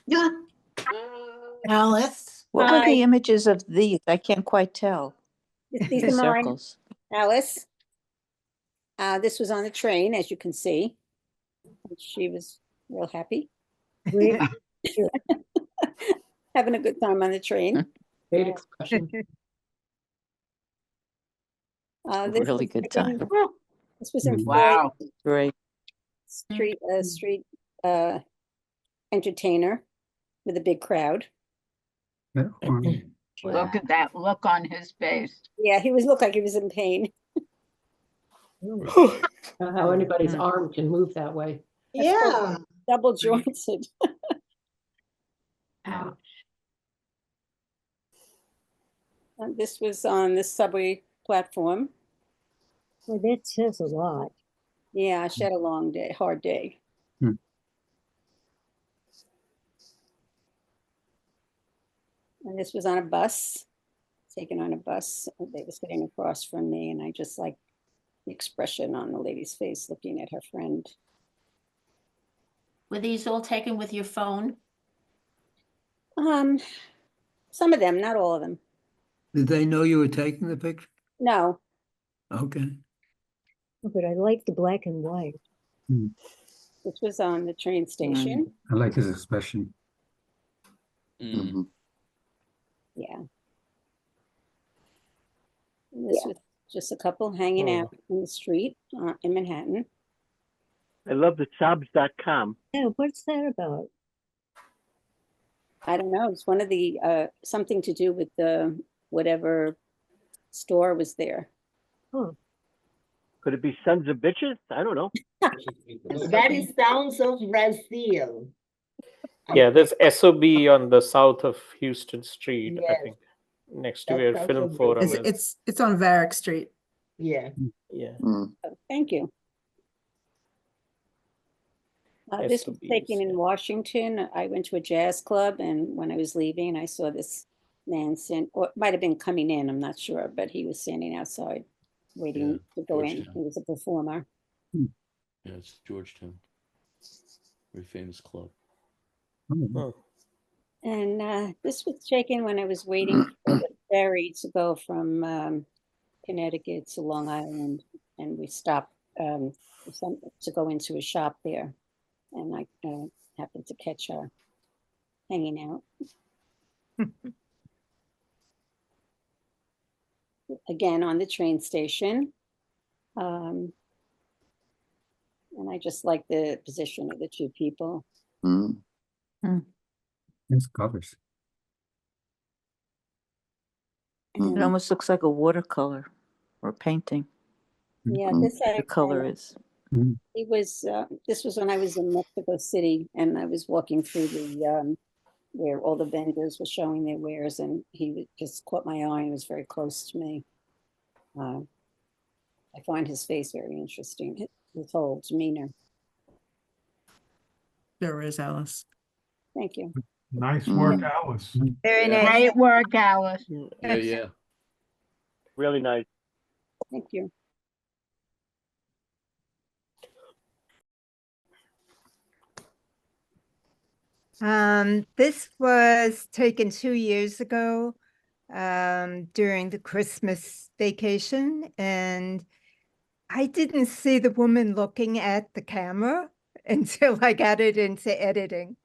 Yeah. Alice. What were Hi. the images of these? I can't quite tell. These The are mine, circles. Alice. This was on the train, as you can see. She was real happy. Great. Having a good time on the train. Great expression. This Really was good taken- time. This was in Wow. Great. street entertainer with a big crowd. Yeah, Look at that look on his face. Yeah, he looked like he was in pain. How anybody's arm can move that way. Yeah. Double jointed. Ouch. This was on the subway platform. Well, that says a lot. Yeah, she had a long day, hard day. Hmm. And this was on a bus, taken on a bus. They were sitting across from me, and I just like the expression on the lady's face looking at her friend. Were these all taken with your phone? Some of them, not all of them. Did they know you were taking the picture? No. Okay. But I like the black and white. This was on the train station. I like his expression. Mm-hmm. Yeah. And this was just a couple hanging out in the street in Manhattan. I love the sobs.com. Yeah, what's that about? I don't know. It's one of the something to do with the whatever store was there. Huh. Could it be Sons of Bitches? I don't know. That is Sounds of Brazil. Yeah, there's SOB on the south of Houston Street, I Yes. think, next to That where sounds Film so Forum good. is. It's on Varick Street. Yeah. Yeah. Oh, thank you. This was SOBs, taken in Washington. I went to a jazz club, and when I was leaving, I saw this man or it might have been coming in, I'm not sure, but he was standing outside waiting to go in. Georgetown. He was a performer. Yeah, it's Georgetown. Very famous club. Oh. And this was taken when I was waiting for the ferry to go from Connecticut to Long Island, and we stopped to go into a shop there, and I happened to catch her hanging out. Again, on the train station. And I just like the position of the two people. His covers. It almost looks like a watercolor or painting. Yeah, this The color is. He was. This was when I was in Mexico City, and I was walking through the where all the vendors were showing their wares, and he just caught my eye and was very close to me. I find his face very interesting. His whole demeanor. There is, Alice. Thank you. Nice work, Alice. Very nice. Great work, Alice. Yeah. Really nice. Thank you. This was taken 2 years ago during the Christmas vacation, and I didn't see the woman looking at the camera until I got it into editing.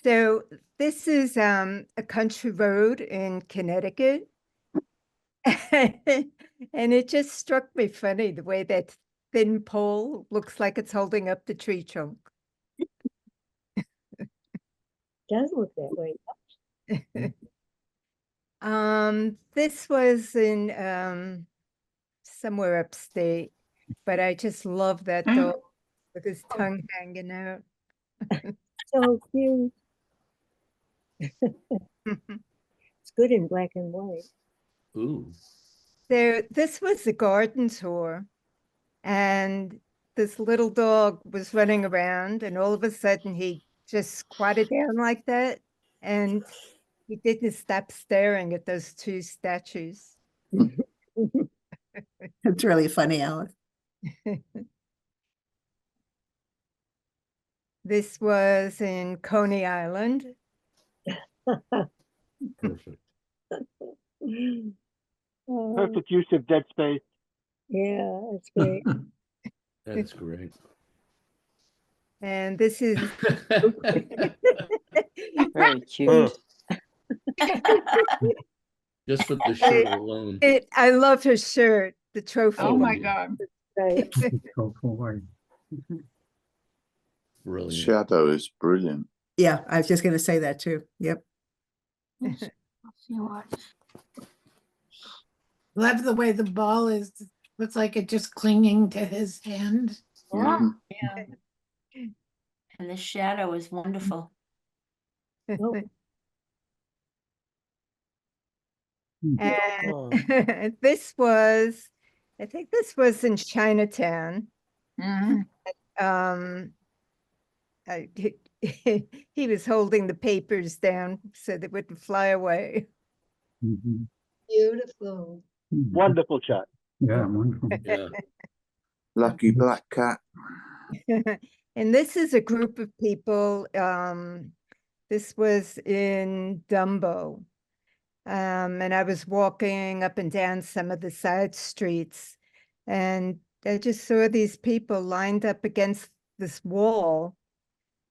So this is a country road in Connecticut. And it just struck me funny the way that thin pole looks like it's holding up the tree trunk. Does look that way. This was in somewhere upstate, but I just love that dog with his tongue hanging out. So cute. It's good in black and white. Ooh. So this was the garden tour, and this little dog was running around, and all of a sudden he just squatted down like that, and he didn't stop staring at those two statues. It's really funny, Alice. This was in Coney Island. Perfect. Perfect use of dead space. Yeah, that's great. That is great. And this is Very cute. Just for the shirt alone. I love her shirt, the trophy. Oh my God. Right. Go forward. Brilliant. Shadow is brilliant. Yeah, I was just gonna say that too. Yep. Love the way the ball is, looks like it just clinging to his hand. Yeah, Mhm. yeah. And the shadow is wonderful. Oh, And Oh. this was, I think this was in Chinatown. Mhm. He he was holding the papers down so they wouldn't fly away. Mhm. beautiful. Mhm. Wonderful shot. Yeah, wonderful. Yeah. Lucky black cat. And this is a group of people. This was in Dumbo. And I was walking up and down some of the side streets, and I just saw these people lined up against this wall.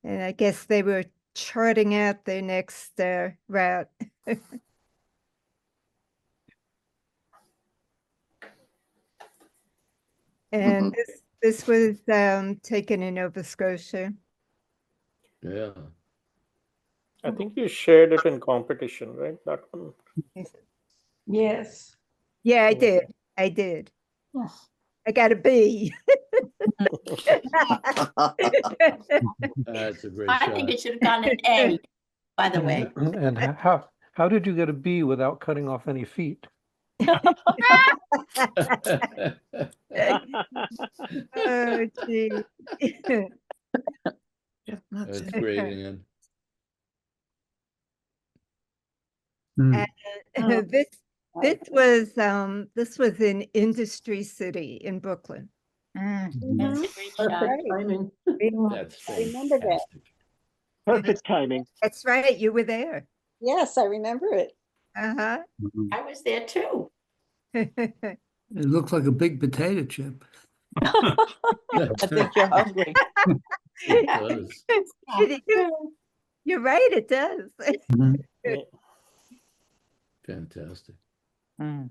And I guess they were charting out their next route. And this was taken in Nova Scotia. Yeah. I think you shared it in competition, right? That one. Yes. Yeah, I Yeah. did. I did. Yes. I got a B. That's a great I shot. think it should have gotten an A, by the way. And how did you get a B without cutting off any feet? Oh, gee. That's great, Ann. Mm. And this was in Industry City in Brooklyn. That's a great shot. Perfect timing. That's I remember that. fantastic. Perfect timing. That's right, you were there. Yes, I remember it. Uh-huh. Mhm. I was there too. It looks like a big potato chip. I think you're hungry. It does. You're right, it does. Mhm. Fantastic. Mm.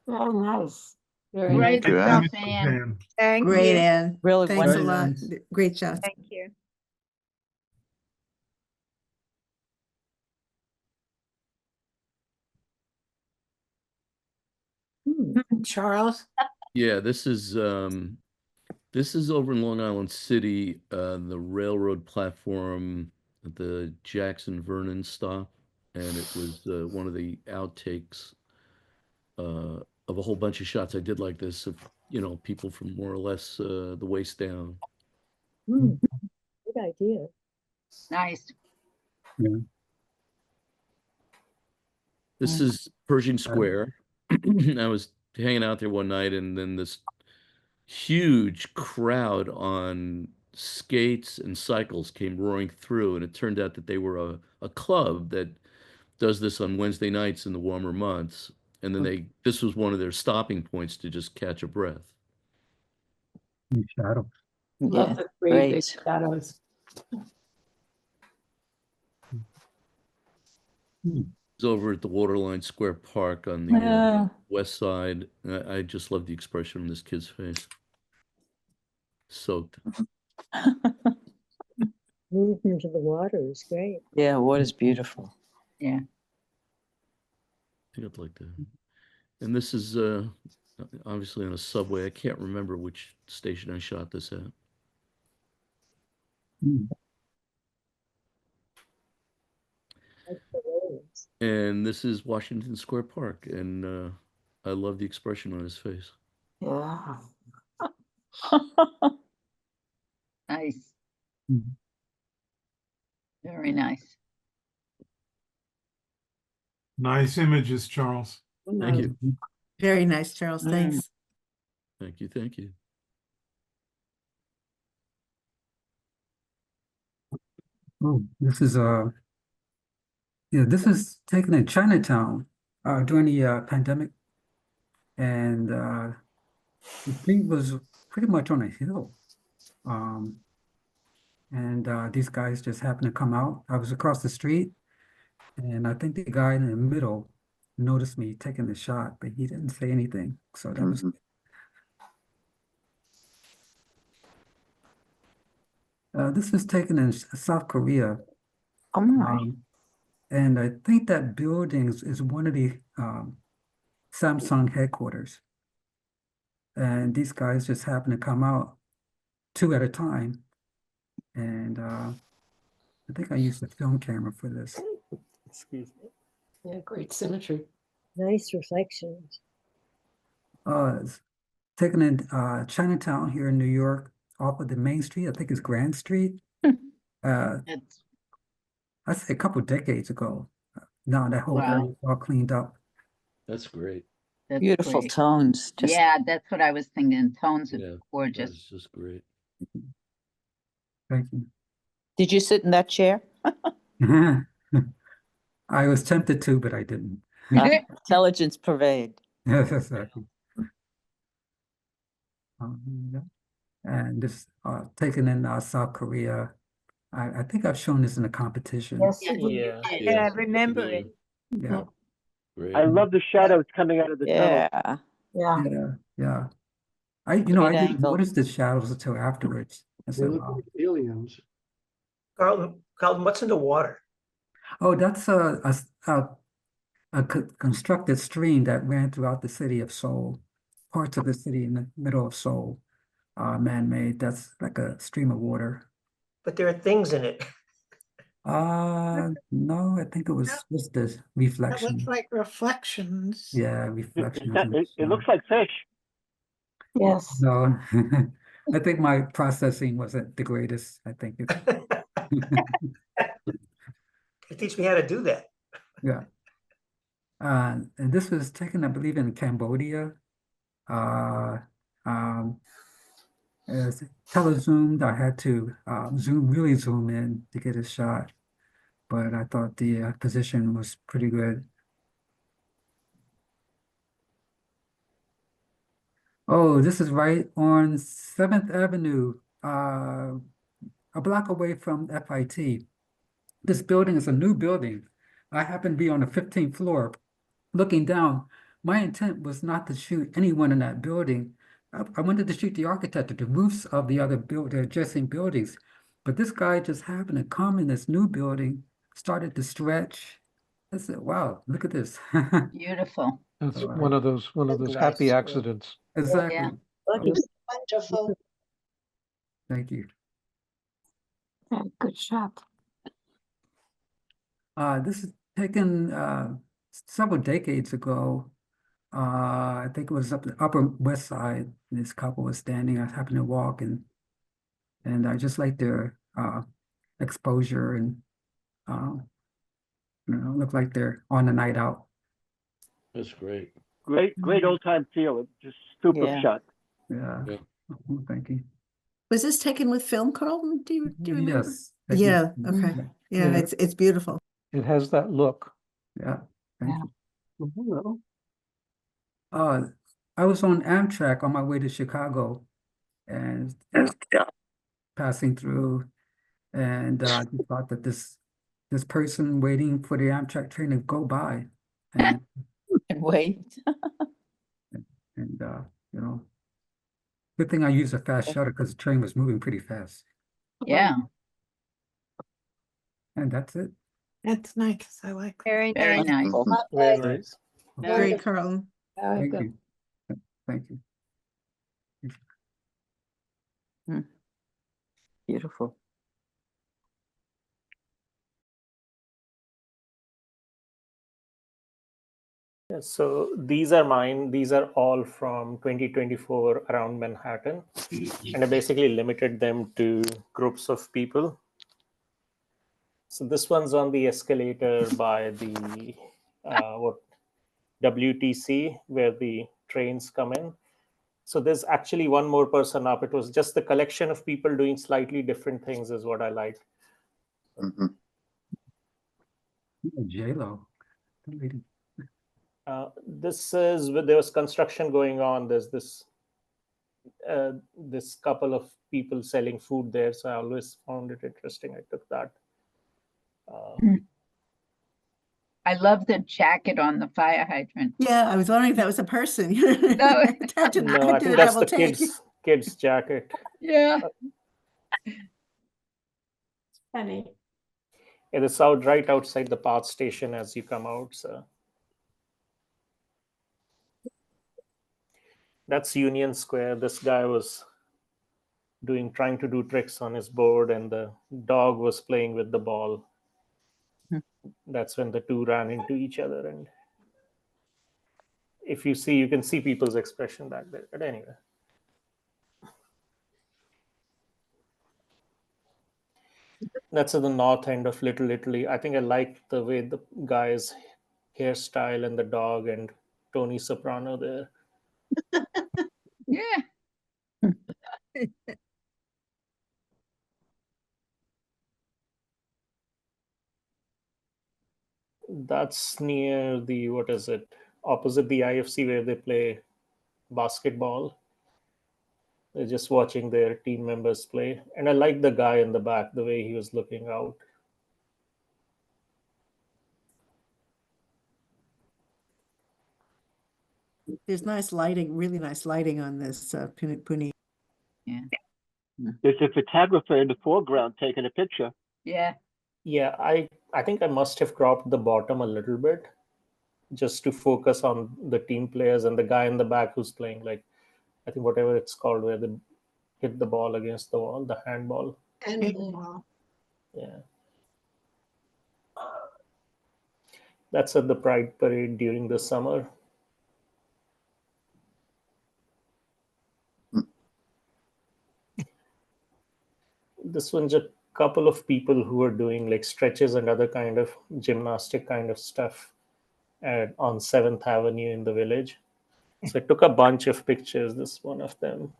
Very nice. Very Thank nice you, stuff, Ann. Ann. Pam. Thank Great, you. Ann. Really Thanks a Very lot. nice. Great shots. Thank you. Charles? Yeah, this is over in Long Island City, the railroad platform at the Jackson Vernon stop, and it was one of the outtakes of a whole bunch of shots I did like this of, people from more or less the waist down. Good idea. Nice. Yeah. This is Pershing Square. I was hanging out there one night, and then this huge crowd on skates and cycles came roaring through, and it turned out that they were a club that does this on Wednesday nights in the warmer months. And then this was one of their stopping points to just catch a breath. Shadow. Yeah, Lots of great big great. shadows. It's over at the Waterline Square Park on the west side. I just love the expression on this kid's face. Soaked. Move into the water is great. Yeah, water's beautiful. Yeah. I think I'd like to. And this is obviously on a subway. I can't remember which station I shot this at. And this is Washington Square Park, and I love the expression on his face. Yeah. Nice. Mhm. Very nice. Nice images, Charles. Thank you. Very nice, Charles. Thanks. Thank you. Thank you. Oh, this is this is taken in Chinatown during the pandemic, and the street was pretty much on a hill. And these guys just happened to come out. I was across the street, and I think the guy in the middle noticed me taking the shot, but he didn't say anything. So that was. This was taken in South Korea. Oh my. And I think that building is one of the Samsung headquarters. And these guys just happened to come out 2 at a time. And I think I used a film camera for this. Excuse me. Yeah, great symmetry. Nice reflections. It's taken in Chinatown here in New York, off of the main street. I think it's Grand Street. I'd say a couple decades ago. Now that whole area is all cleaned up. That's great. That's Beautiful great. tones. Just Yeah, that's what I was thinking. Tones Yeah, are gorgeous. that's just great. Thank you. Did you sit in that chair? I was tempted to, but I didn't. Intelligence pervade. Yes, exactly. Yeah. And this taken in South Korea. I think I've shown this in a competition. Yes, Yeah. Yeah, I remember it. Yeah. Great. I love the shadows coming out of the tunnel. Yeah. Yeah. Yeah. I Great didn't angle. notice the shadows until afterwards. I They said, look wow. like aliens. Carlton, what's in the water? Oh, that's a constructed stream that ran throughout the city of Seoul, parts of the city in the middle of Seoul, man-made. That's like a stream of water. But there are things in it. No, I think it was just the That reflection. looks like reflections. Yeah, It, reflection. it looks like fish. Yes. No, I think my processing wasn't the greatest. I think it's Teach me how to do that. yeah. And this was taken, I believe, in Cambodia. As telezoomed, I had to really zoom in to get a shot, but I thought the position was pretty good. Oh, this is right on 7th Avenue, a block away from FIT. This building is a new building. I happen to be on the 15th floor looking down. My intent was not to shoot anyone in that building. I wanted to shoot the architect, the roofs of the other the adjacent buildings. But this guy just happened to come in this new building, started to stretch. I said, wow, look at this. Beautiful. That's All right. one of those happy Nice. accidents. Exactly. Yeah. Wonderful. Thank you. Yeah, good shot. This is taken several decades ago. I think it was up the Upper West Side. This couple was standing. I happened to walk and I just like their exposure and look like they're on a night out. That's great. Great old time feel. Just super Yeah. shot. Yeah. Yeah. Oh, thank you. Was this taken with film, Carlton? Do you remember? Yes. thank you. Yeah, okay. Yeah, Yeah. it's beautiful. It has that look. Yeah. Thank Yeah. you. Hello. I was on Amtrak on my way to Chicago and passing through, and I just thought that this person waiting for the Amtrak train to go by, and And wait. good thing I used a fast shutter because the train was moving pretty fast. Yeah. And that's it. That's nice. I like that. Very, very nice. Wonderful. Very nice. Great, Carlton. Thank you. Thank you. Beautiful. Yeah, so these are mine. These are all from 2024 around Manhattan. And I basically limited them to groups of people. So this one's on the escalator by the WTC, where the trains come in. So there's actually one more person up. It was just the collection of people doing slightly different things is what I liked. J-Lo. This is where there was construction going on. There's this couple of people selling food there. So I always found it interesting. I took that. I love the jacket on the fire hydrant. Yeah, I was wondering if that was a person. No. Had to- No, had I to think that's double the take. kid's jacket. Yeah. Funny. It is out right outside the path station as you come out. So that's Union Square. This guy was trying to do tricks on his board, and the dog was playing with the ball. That's when the two ran into each other, and if you see, you can see people's expression back there. But anyway, that's at the north end of Little Italy. I think I like the way the guy's hairstyle and the dog and Tony Soprano there. Yeah. That's near the, what is it, opposite the IFC where they play basketball. They're just watching their team members play. And I like the guy in the back, the way he was looking out. There's nice lighting, really nice lighting on this Puni. Yeah. There's a photographer in the foreground taking a picture. Yeah. Yeah, I think I must have cropped the bottom a little bit just to focus on the team players and the guy in the back who's playing, like, I think whatever it's called, where they hit the ball against the wall, the handball. Handball. Yeah. That's at the Pride Parade during the summer. This one's a couple of people who are doing like stretches and other kind of gymnastic kind of stuff on 7th Avenue in the Village. So I took a bunch of pictures. This is one of them.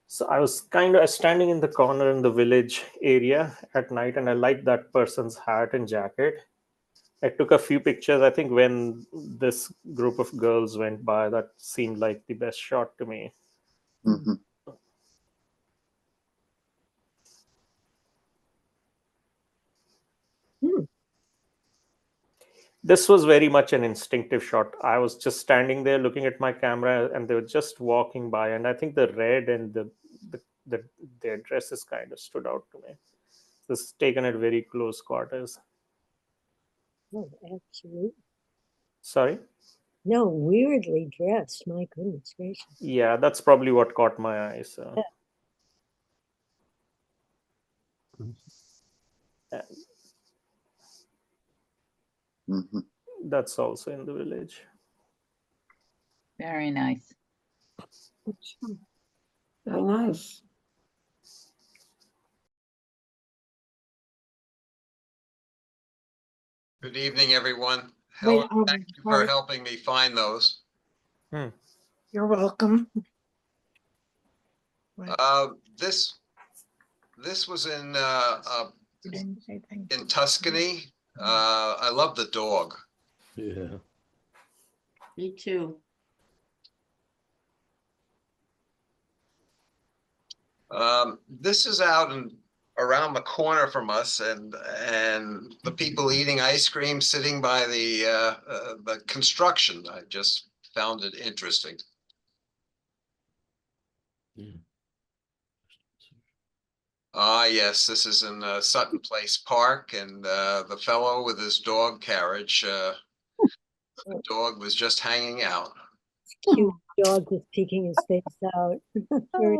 So I was kind of standing in the corner in the Village area at night, and I liked that person's hat and jacket. I took a few pictures. I think when this group of girls went by, that seemed like the best shot to me. Mm-hmm. This was very much an instinctive shot. I was just standing there looking at my camera, and they were just walking by. And I think the red and their dresses kind of stood out to me. This is taken at very close quarters. Oh, absolutely. Sorry? No, weirdly dressed. My goodness gracious. Yeah, that's probably what caught my eye. So. Mm-hmm. That's also in the Village. Very nice. Very nice. Good evening, everyone. Wait, Thank you for helping me find those. You're welcome. This was in Tuscany. I love the dog. Yeah. Me too. This is out and around the corner from us, and the people eating ice cream sitting by the construction. I just found it interesting. Yes, this is in Sutton Place Park, and the fellow with his dog carriage, the dog was just hanging out. Cute dog just peeking his face out. Very-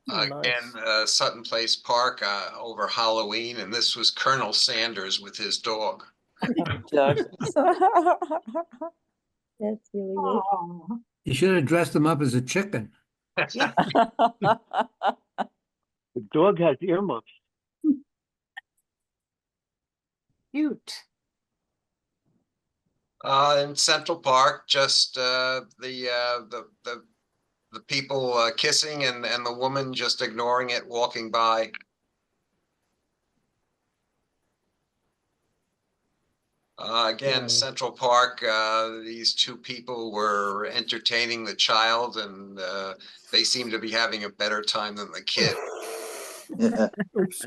Again, Sutton Place Park over Halloween, and this was Colonel Sanders with his dog. That's really nice. You should have dressed him up as a chicken. The dog has earmuffs. Cute. In Central Park, just the people kissing and the woman just ignoring it, walking by. Again, Central Park, these two people were entertaining the child and they seem to be having a better time than the kid. Oops.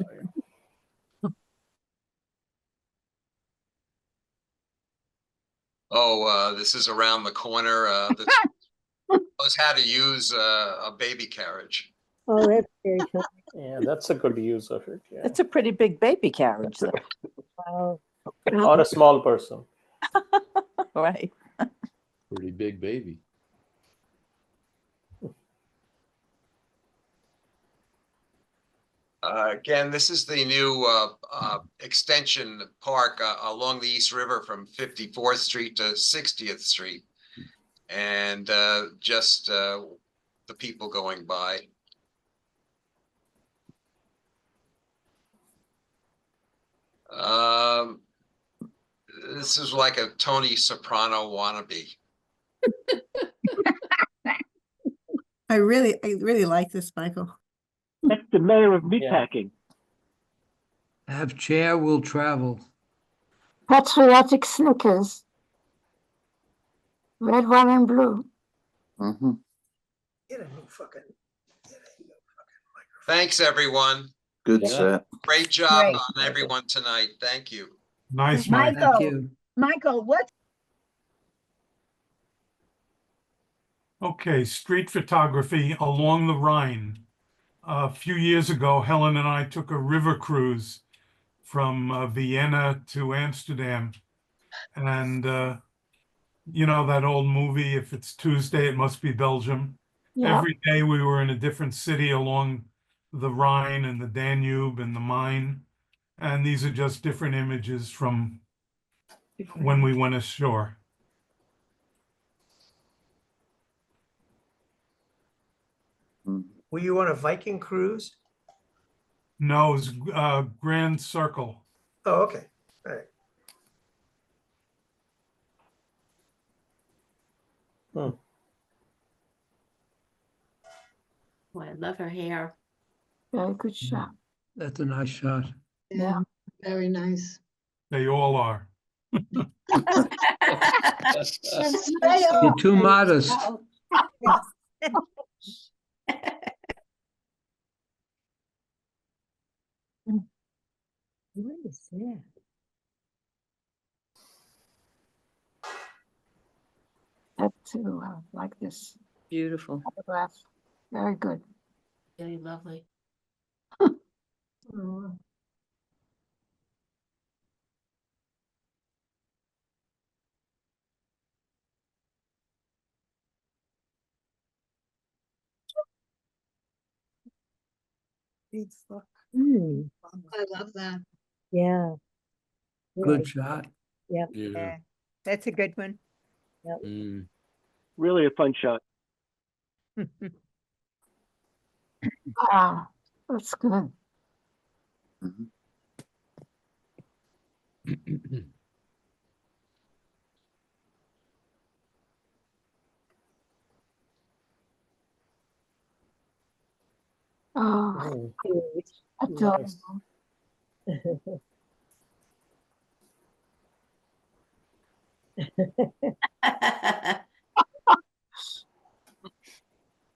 Oh, this is around the corner. This knows how to use a baby carriage. Oh, that's very funny. Yeah, that's a good use of it. Yeah. That's a pretty big baby carriage, though. Wow. Or a small person. Right. Pretty big baby. Again, this is the new extension park along the East River from 54th Street to 60th Street. And just the people going by. This is like a Tony Soprano wannabe. I really like this, Michael. That's the mayor of Yeah. meatpacking. Have chair will travel. Patriotic Snickers. Red, white, and blue. Mm-hmm. Get a new fucking. Thanks, everyone. Good Yeah. set. Great job Great. on everyone tonight. Thank you. Nice, Mike. Thank Michael, you. Michael, what's Okay, street photography along the Rhine. A few years ago, Helen and I took a river cruise from Vienna to Amsterdam. And you know that old movie, If It's Tuesday, It Must Be Belgium. Yeah. Every day we were in a different city along the Rhine and the Danube and the Main. And these are just different images from when we went ashore. Were you on a Viking cruise? No, it was Grand Circle. Oh, okay. All right. Oh, I love her hair. Very good shot. That's a nice shot. Yeah. Very nice. They all are. You're too modest. What is that? That too. I like this Beautiful. photograph. Very good. Really lovely. Oh, hmm. I love that. Yeah. Good shot. Yep. Yeah. That's a good one. Mm. really a fun shot? Ah, that's good. Oh, Cute. adorable.